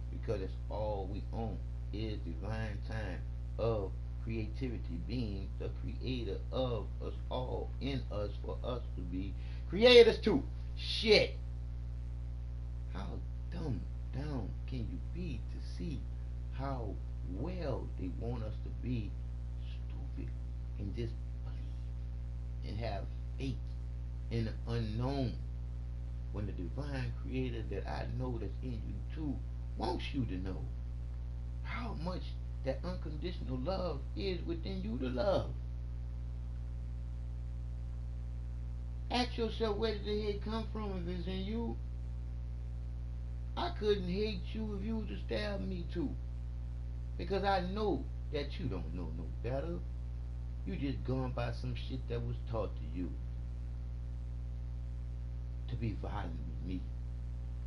Because it's all we own is divine time of creativity, being the creator of us all, in us, for us to be creators too. Shit. How dumb down can you be to see how well they want us to be stupid and just believe and have faith in the unknown, when the divine creator that I know that's in you too wants you to know how much that unconditional love is within you to love. Ask yourself, where did the hate come from if it's in you? I couldn't hate you if you were to stab me too. Because I know that you don't know no better. You just going by some shit that was taught to you to be violent with me.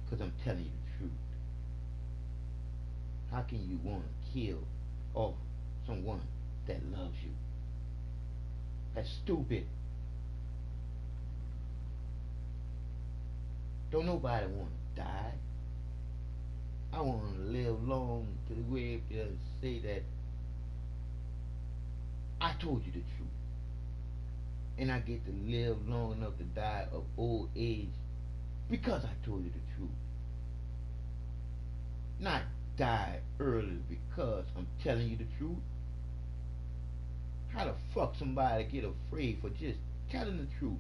Because I'm telling you the truth. How can you want to kill off someone that loves you? That's stupid. Don't nobody want to die. I want to live long to the way to say that I told you the truth. And I get to live long enough to die of old age because I told you the truth. Not die early because I'm telling you the truth. How the fuck somebody get afraid for just telling the truth?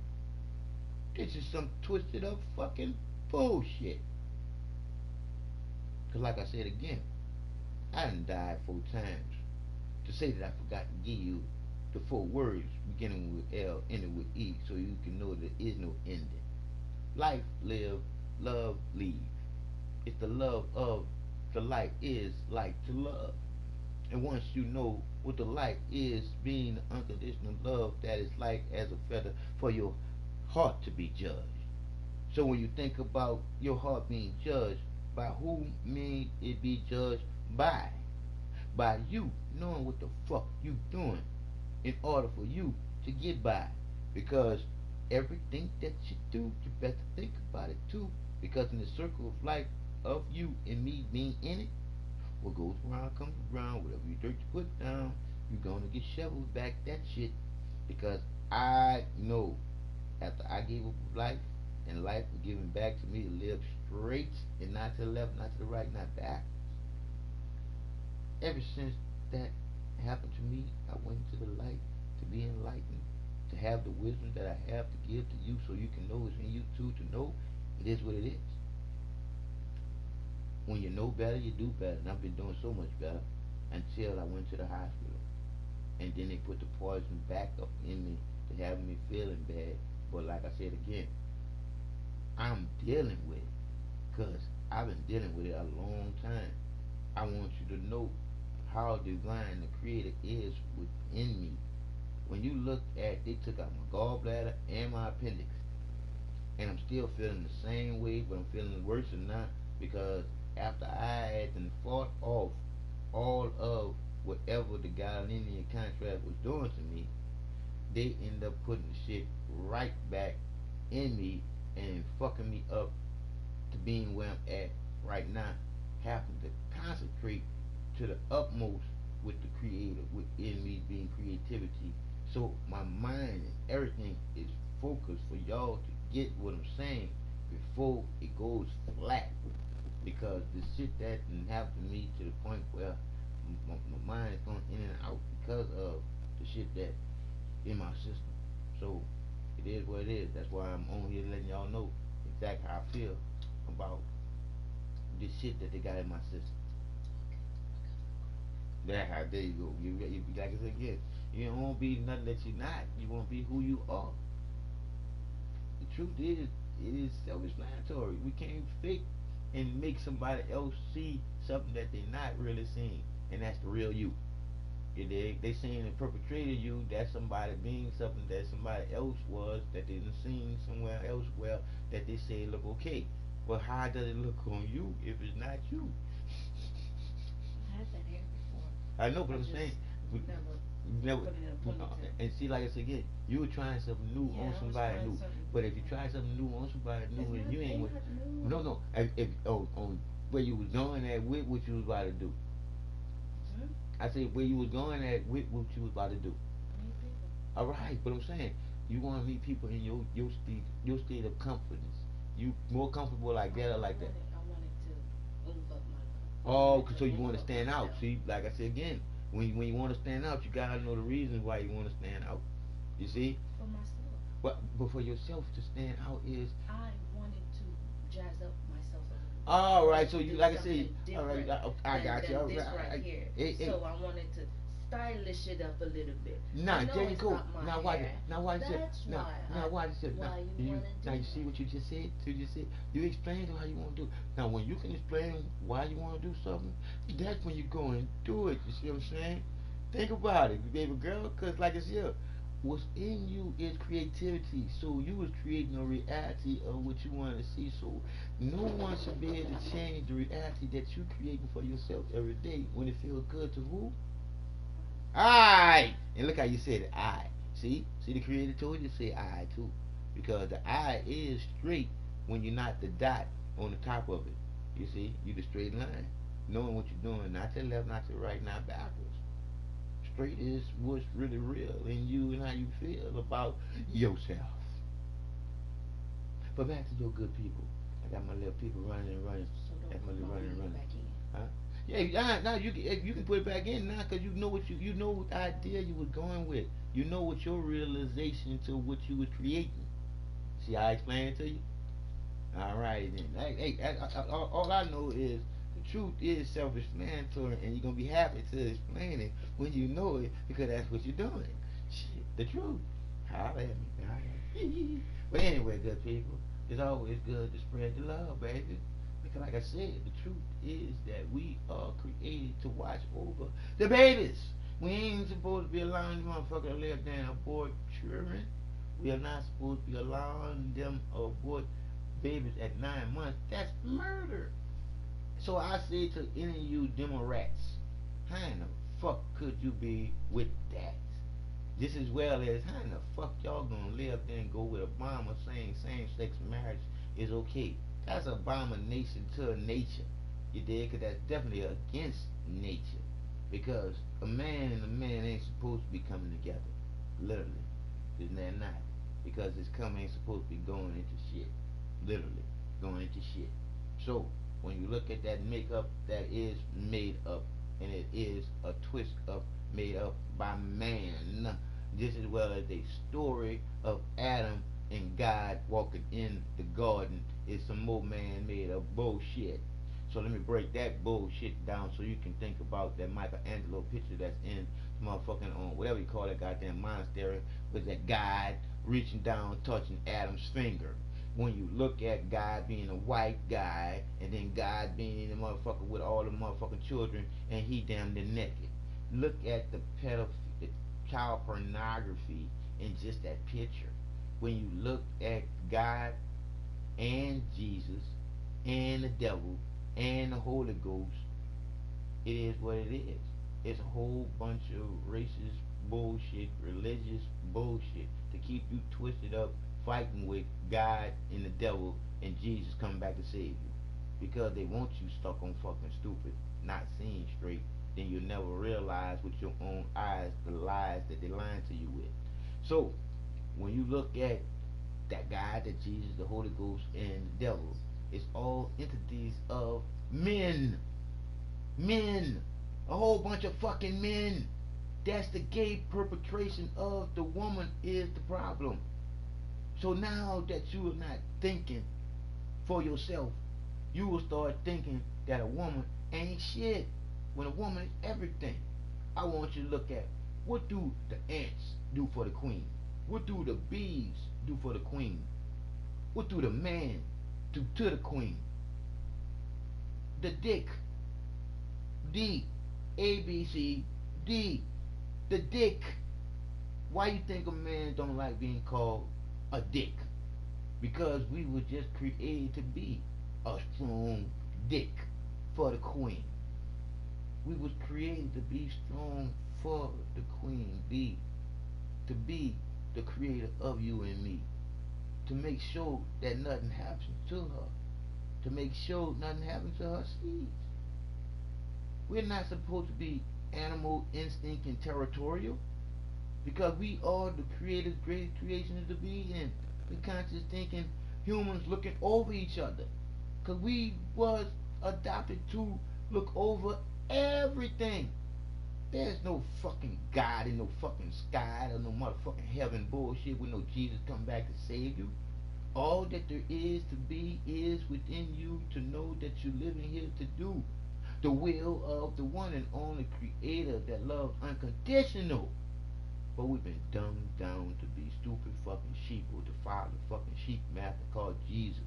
This is some twisted up fucking bullshit. Cause like I said again, I done died 4 times. To say that I forgot to give you the 4 words beginning with L, ending with E, so you can know there is no ending. Life, live, love, leave. It's the love of the light is like to love. And once you know what the light is, being the unconditional love that is light as a feather for your heart to be judged. So when you think about your heart being judged, by whom may it be judged by? By you knowing what the fuck you doing in order for you to get by. Because everything that you do, you better think about it too. Because in the circle of life of you and me being in it, what goes around comes around. Whatever you dirt you put down, you're gonna get shoveled back that shit. Because I know after I gave up life and life was given back to me to live straight and not to the left, not to the right, not back. Ever since that happened to me, I went into the light to be enlightened, to have the wisdom that I have to give to you so you can know it's in you too, to know it is what it is. When you know better, you do better. And I've been doing so much better until I went to the hospital. And then they put the poison back up in me to have me feeling bad. But like I said again, I'm dealing with it because I've been dealing with it a long time. I want you to know how divine the Creator is within me. When you look at, they took out my gallbladder and my appendix, and I'm still feeling the same way, but I'm feeling worse than not because after I had been fought off all of whatever the Galilean contract was doing to me, they end up putting the shit right back in me and fucking me up to being where I'm at right now, having to concentrate to the utmost with the creator within me being creativity. So my mind and everything is focused for y'all to get what I'm saying before it goes flat. Because the shit that can happen to me to the point where my mind is going in and out because of the shit that in my system. So it is what it is. That's why I'm on here letting y'all know exactly how I feel about this shit that they got in my system. There you go. You like I said again, you don't want to be nothing that you're not. You want to be who you are. The truth is, it is self-explanatory. We can't fake and make somebody else see something that they're not really seeing, and that's the real you. They saying the perpetrator you, that's somebody being something that somebody else was that they done seen somewhere else well that they say look okay. Well, how does it look on you if it's not you? I had that hair before. I know, but I I'm saying, just never never. put it in a ponytail. And see, like I said again, you were trying something new Yeah, on I was somebody trying new. something. But if you try something new on somebody new and you They ain't with, not no, new. no. If on where you was going at with what you was about to do. Hmm? I said where you was going at with what you was about to do. Meet people. All right, but I'm saying you want to meet people in your state of confidence. You more comfortable like that or like that. I wanted to move up my life. I Oh, wanted to so you move want to up stand out. myself. See, like I said again, when you want to stand out, you gotta know the reasons why you want to stand out. You see, For myself. but for yourself to stand out is I wanted to jazz up myself a little bit. I all right. wanted So to you do like I said, something all right. different I got you. All than this right right. here. Hey, hey. So I wanted to stylish it up a little bit. I Now know there you it's go. not my Now watch it. hair. Now watch it. That's Now why now watch it. Now why you you wanna now do you see that. what you just said. You just said you explained how you want to do. Now when you can explain why you want to do something, that's when you go and do it. You see what I'm saying? Think about it, baby girl. Cause like I said, what's in you is creativity. So you was creating a reality of what you wanted to see. So no one should be able to change the reality that you creating for yourself every day when it feels good to who? I. And look how you said it. I. See the creator told you to say I too, because the I is straight when you're not the dot on the top of it. You see, you the straight line, knowing what you're doing, not to the left, not to the right, not backwards. Straight is what's really real in you and how you feel about yourself. But back to your good people. I got my little people running and running. So That's don't my put little my running and wig running. back in. Huh? Yeah, now you can put it back in now because you know what you know what idea you was going with. You know what your realization to what you was creating. See how I explain it to you? All right then. All I know is the truth is self-explanatory, and you're gonna be happy to explain it when you know it because that's what you're doing. Shit, the truth. Holla at me. Holla at me. But anyway, good people, it's always good to spread the love, baby. Because like I said, the truth is that we are created to watch over the babies. We ain't supposed to be allowing the motherfucker to live there and abort children. We are not supposed to be allowing them abort babies at 9 months. That's murder. So I say to any of you Democrats, how in the fuck could you be with that? Just as well as how in the fuck y'all gonna live there and go with Obama saying same-sex marriage is okay? That's abomination to nature. You dig? Because that's definitely against nature. Because a man and a man ain't supposed to be coming together. Literally. Isn't that not? Because this cum ain't supposed to be going into shit. Literally. Going into shit. So, when you look at that makeup, that is made up. And it is a twist up made up by man. Just as well as the story of Adam and God walking in the garden is some more man made up bullshit. So let me break that bullshit down so you can think about that Michelangelo picture that's in motherfucking on whatever you call that goddamn monastery with that God reaching down touching Adam's finger. When you look at God being a white guy and then God being the motherfucker with all the motherfucking children and he damn near naked. Look at the the child pornography in just that picture. When you look at God and Jesus and the devil and the Holy Ghost, it is what it is. It's a whole bunch of racist bullshit, religious bullshit to keep you twisted up fighting with God and the devil and Jesus coming back to save you. Because they want you stuck on fucking stupid, not seeing straight. Then you'll never realize with your own eyes the lies that they're lying to you with. So, when you look at that God, that Jesus, the Holy Ghost, and the devil, it's all entities of men. Men. A whole bunch of fucking men. That's the gay perpetration of the woman is the problem. So now that you are not thinking for yourself, you will start thinking that a woman ain't shit. When a woman is everything. I want you to look at what do the ants do for the queen? What do the bees do for the queen? What do the man do to the queen? The dick. D. A, B, C, D. The dick. Why you think a man don't like being called a dick? Because we were just created to be a strong dick for the queen. We was created to be strong for the queen bee, to be the creator of you and me, to make sure that nothing happens to her, to make sure nothing happens to her seeds. We're not supposed to be animal instinct and territorial because we are the creator's greatest creations to be in. We conscious thinking humans looking over each other because we was adopted to look over everything. There's no fucking God in no fucking sky or no motherfucking heaven bullshit with no Jesus come back to save you. All that there is to be is within you to know that you're living here to do the will of the one and only creator that loves unconditional. But we've been dumbed down to be stupid fucking sheep or to follow the fucking sheep master called Jesus.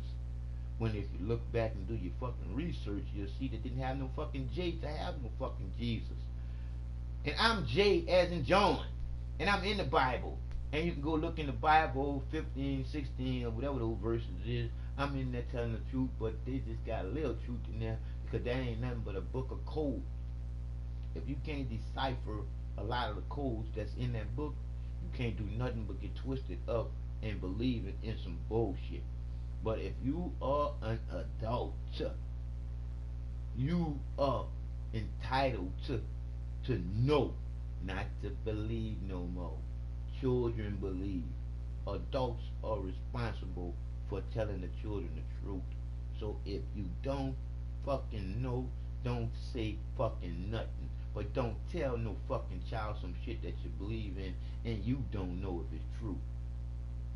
When if you look back and do your fucking research, you'll see they didn't have no fucking J to have no fucking Jesus. And I'm J as in John. And I'm in the Bible. And you can go look in the Bible, 15, 16, or whatever those verses is. I'm in there telling the truth, but they just got a little truth in there because that ain't nothing but a book of code. If you can't decipher a lot of the codes that's in that book, you can't do nothing but get twisted up and believing in some bullshit. But if you are an adult, you are entitled to know, not to believe no more. Children believe. Adults are responsible for telling the children the truth. So if you don't fucking know, don't say fucking nothing. But don't tell no fucking child some shit that you believe in and you don't know if it's true.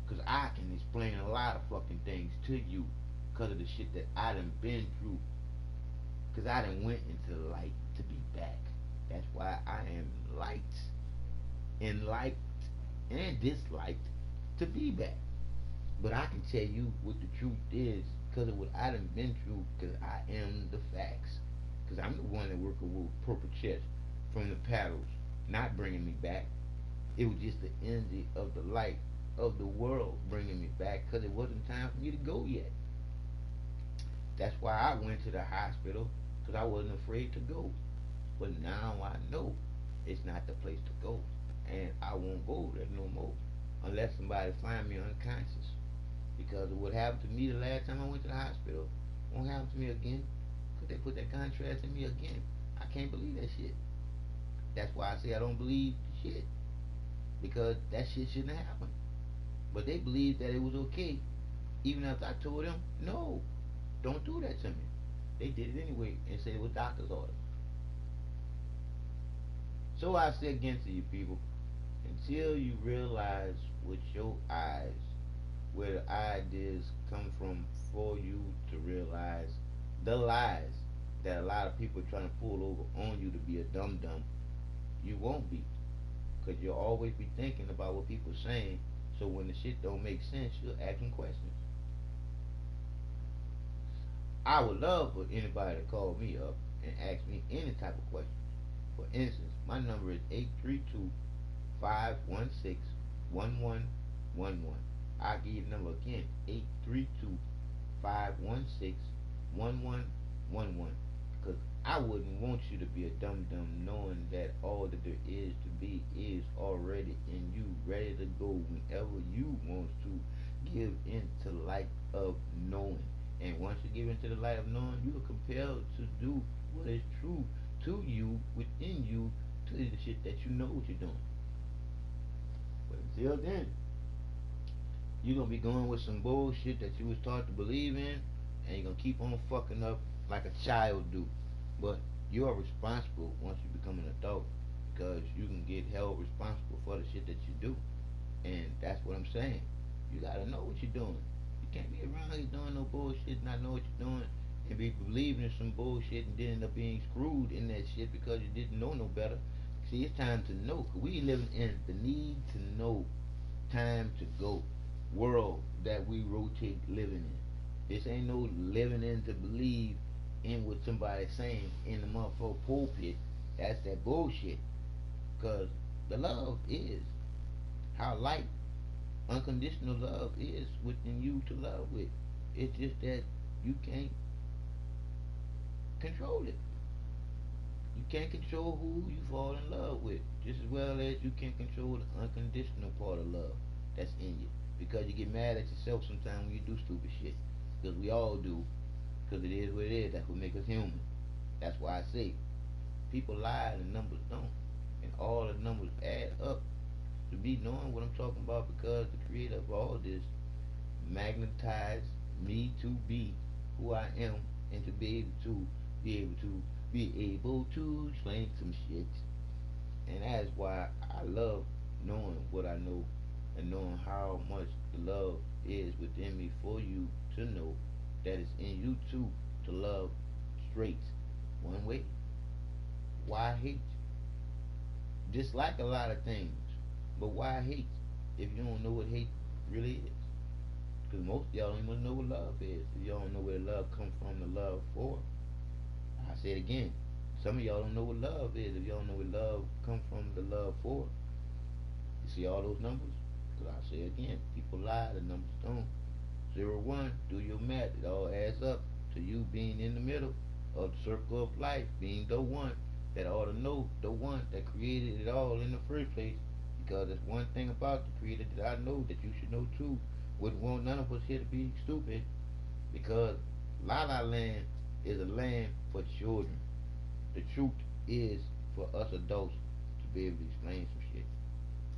Because I can explain a lot lot of fucking things to you because of the shit that I done been through. Because I done went into the light to be back. That's why I am liked and liked and disliked to be back. But I can tell you what the truth is because of what I done been through because I am the facts. Because I'm the one that working with purple chest from the paddles, not bringing me back. It was just the energy of the light of the world bringing me back because it wasn't time for me to go yet. That's why I went to the hospital because I wasn't afraid to go. But now I know it's not the place to go. And I won't go there no more unless somebody find me unconscious. Because of what happened to me the last time I went to the hospital won't happen to me again. Because they put that contrast in me again. I can't believe that shit. That's why I say I don't believe shit. Because that shit shouldn't have happened. But they believed that it was okay. Even after I told them, no, don't do that to me. They did it anyway and said it was doctor's orders. So I say again to you people, until you realize with your eyes where the ideas come from for you to realize the lies that a lot of people are trying to pull over on you to be a dum dum, you won't be. Because you'll always be thinking about what people are saying. So when the shit don't make sense, you'll ask them questions. I would love for anybody to call me up and ask me any type of question. For instance, my number is 832-516-1111. I'll give you the number again, 832-516-1111. Because I wouldn't want you to be a dum dum knowing that all that there is to be is already in you, ready to go whenever you want to give into the light of knowing. And once you give into the light of knowing, you are compelled to do what is true to you, within you, to the shit that you know what you're doing. But until then, you're gonna be going with some bullshit that you was taught to believe in, and you're gonna keep on fucking up like a child do. But you are responsible once you become an adult because you can get held responsible for the shit that you do. And that's what I'm saying. You gotta know what you're doing. You can't be around here doing no bullshit, not know what you're doing, and be believing in some bullshit and then end up being screwed in that shit because you didn't know no better. See, it's time to know. 'Cause we living in the need to know, time to go world that we rotate living in. This ain't no living in to believe in what somebody's saying in the motherfucker pulpit. That's that bullshit. Cause the love is how light unconditional love is within you to love with. It's just that you can't control it. You can't control who you fall in love with, just as well as you can't control the unconditional part of love that's in you. Because you get mad at yourself sometimes when you do stupid shit. Because we all do. Because it is what it is. That's what makes us human. That's why I say people lie and the numbers don't. And all the numbers add up to be knowing what I'm talking about because the creator of all this magnetized me to be who I am and to be able to explain some shit. And that's why I love knowing what I know and knowing how much the love is within me for you to know that it's in you too to love straight one way. Why hate? Dislike a lot of things, but why hate if you don't know what hate really is? Because most of y'all don't even know what love is. If y'all don't know where love comes from, the love for. I say it again. Some of y'all don't know what love is. If y'all don't know where love comes from, the love for. You see all those numbers? Because I say it again. People lie, the numbers don't. 0, 1, do your math. It all adds up to you being in the middle of the circle of life, being the one that ought to know, the one that created it all in the first place. Because there's one thing about the creator that I know that you should know too. Wouldn't want none of us here to be stupid. Because La La Land is a land for children. The truth is for us adults to be able to explain some shit.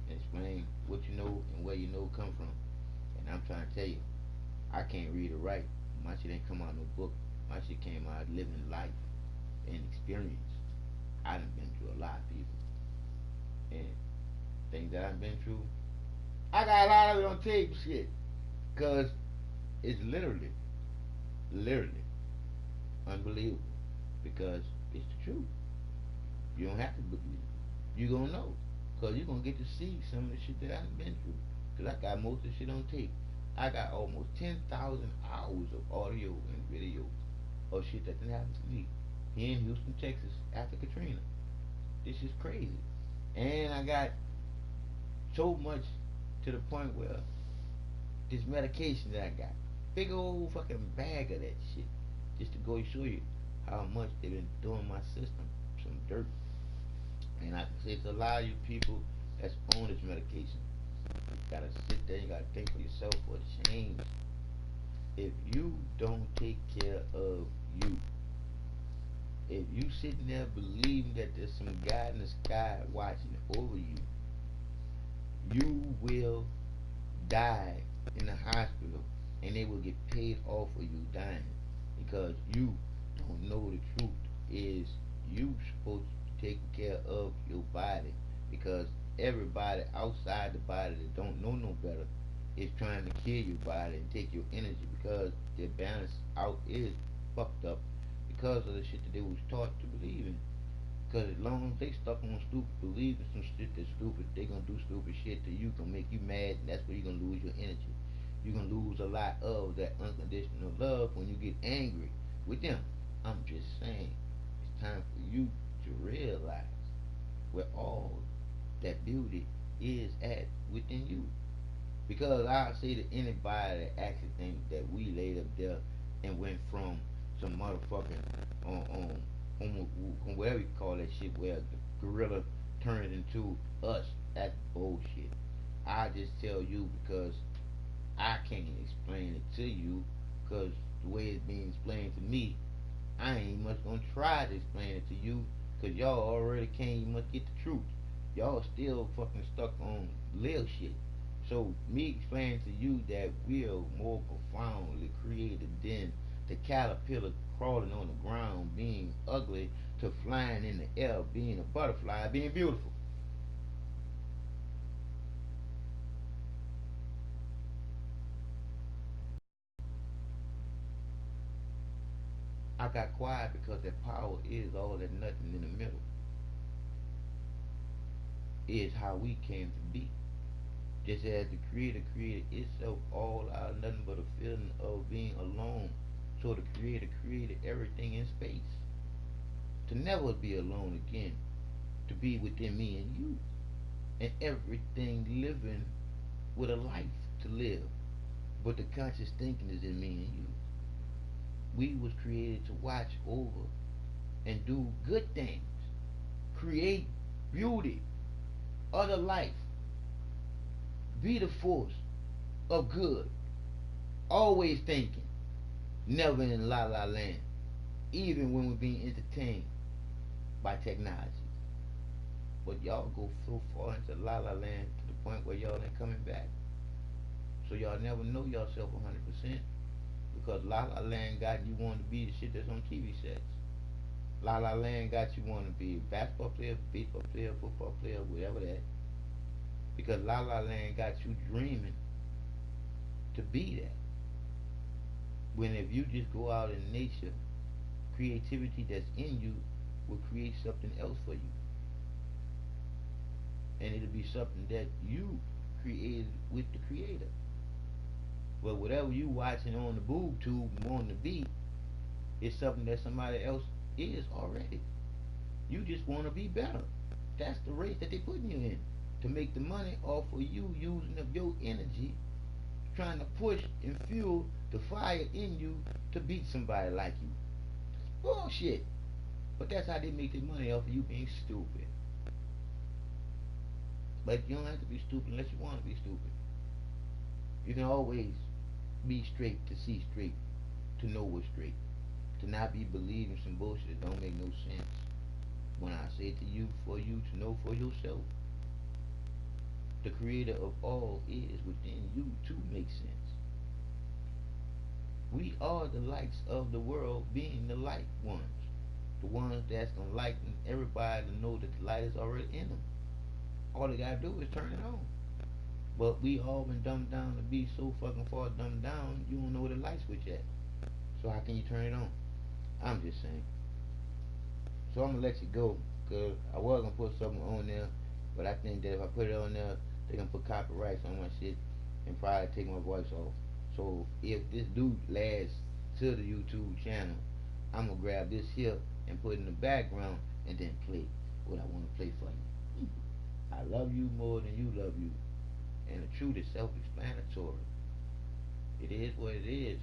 And explain what you know and where you know come from. And I'm trying to tell you, I can't read or write. My shit ain't come out no book. My shit came out living life and experience. I done been through a lot, people. And things that I've been through, I got a lot of it on tape shit. Cause It's literally unbelievable because it's the truth. You don't have to believe. You gonna know, cause you gonna get to see some of the shit that I've been through. Cause I got most of the shit on tape. I got almost 10,000 hours of audio and video of shit that didn't happen to me here in Houston, Texas, after Katrina. This is crazy, and I got so much to the point where this medication that I got, big old fucking bag of that shit, just to go show you how much they've been doing my system, some dirt. And I can say to a lot of you people that's on this medication, you gotta sit there, you gotta think for yourself for a change. If you don't take care of you, if you sitting there believing that there's some guy in the sky watching over you, you will die in the hospital and they will get paid off for you dying because you don't know the truth is you supposed to take care of your body because everybody outside the body that don't know no better is trying to kill your body and take your energy because their balance out is fucked up because of the shit that they was taught to believe in. Because as long as they stuck on stupid, believing some shit that's stupid, they gonna do stupid shit to you, gonna make you mad, and that's where you gonna lose your energy. You gonna lose a lot of that unconditional love when you get angry with them. I'm just saying, it's time for you to realize where all that beauty is at within you. Because I say to anybody that actually think that we laid up there and went from some motherfucking whatever you call that shit where the gorilla turned into us, that's bullshit. I just tell you because I can't explain it to you because the way it's being explained to me, I ain't much gonna try to explain it to you because y'all already can't even much get the truth. Y'all still fucking stuck on little shit. So me explaining to you that we're more profoundly created than the caterpillar crawling on the ground, being ugly, to flying in the air, being a butterfly, being beautiful. I got quiet because that power is all that nothing in the middle is how we came to be. Just as the Creator created itself all out of nothing but a feeling of being alone. So the Creator created everything in space to never be alone again, to be within me and you, and everything living with a life to live. But the conscious thinking is in me and you. We was created to watch over and do good things, create beauty, other life, be the force of good, always thinking, never in la la land, even when we're being entertained by technology. But y'all go so far into la la land to the point where y'all ain't coming back. So y'all never know yourself 100% because la la land got you want to be the shit that's on TV sets. La la land got you want to be a basketball player, baseball player, football player, whatever that. Because la la land got you dreaming to be that. When if you just go out in nature, creativity that's in you will create something else for you. And it'll be something that you created with the creator. But whatever you watching on the boob tube wanting to be is something that somebody else is already. You just want to be better. That's the race that they putting you in. To make the money off of you using of your energy, trying to push and fuel the fire in you to beat somebody like you. Bullshit. But that's how they make their money off of you being stupid. But you don't have to be stupid unless you want to be stupid. You can always be straight to see straight, to know what's straight. To not be believing some bullshit that don't make no sense. When I say to you, for you to know for yourself, the creator of all is within you to make sense. We are the lights of the world, being the light ones. The ones that's gonna lighten everybody to know that the light is already in them. All they gotta do is turn it on. But we all been dumbed down to be so fucking far dumbed down, you don't know where the light switch at. So how can you turn it on? I'm just saying. So I'm gonna let you go, cause I was gonna put something on there, but I think that if I put it on there, they gonna put copyrights on my shit and probably take my voice off. So if this dude lasts to the YouTube channel, I'm gonna grab this here and put it in the background and then play what I want to play for you. I love you more than you love you, and the truth is self-explanatory. It is what it is.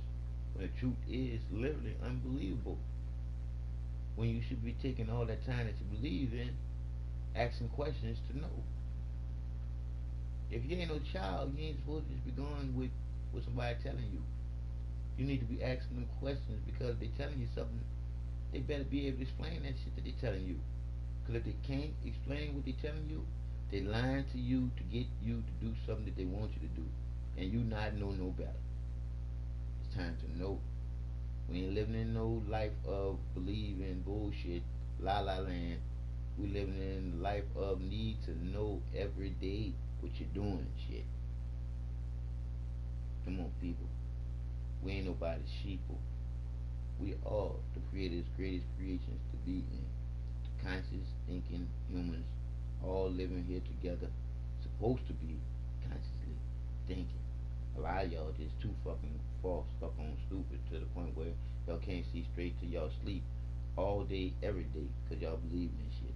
When the truth is literally unbelievable. When you should be taking all that time that you believe in, asking questions to know. If you ain't no child, you ain't supposed to just be going with what somebody telling you. You need to be asking them questions because they telling you something. They better be able to explain that shit that they telling you. Because if they can't explain what they telling you, they lying to you to get you to do something that they want you to do, and you not know no better. It's time to know. We ain't living in no life of believing bullshit, la la land. We living in the life of need to know every day what you're doing and shit. Come on, people. We ain't nobody's sheeple. We are the Creator's greatest creations to be in. Conscious, thinking humans, all living here together. Supposed to be consciously thinking. A lot of y'all just too fucking far stuck on stupid to the point where y'all can't see straight till y'all sleep all day, every day, because y'all believe in shit.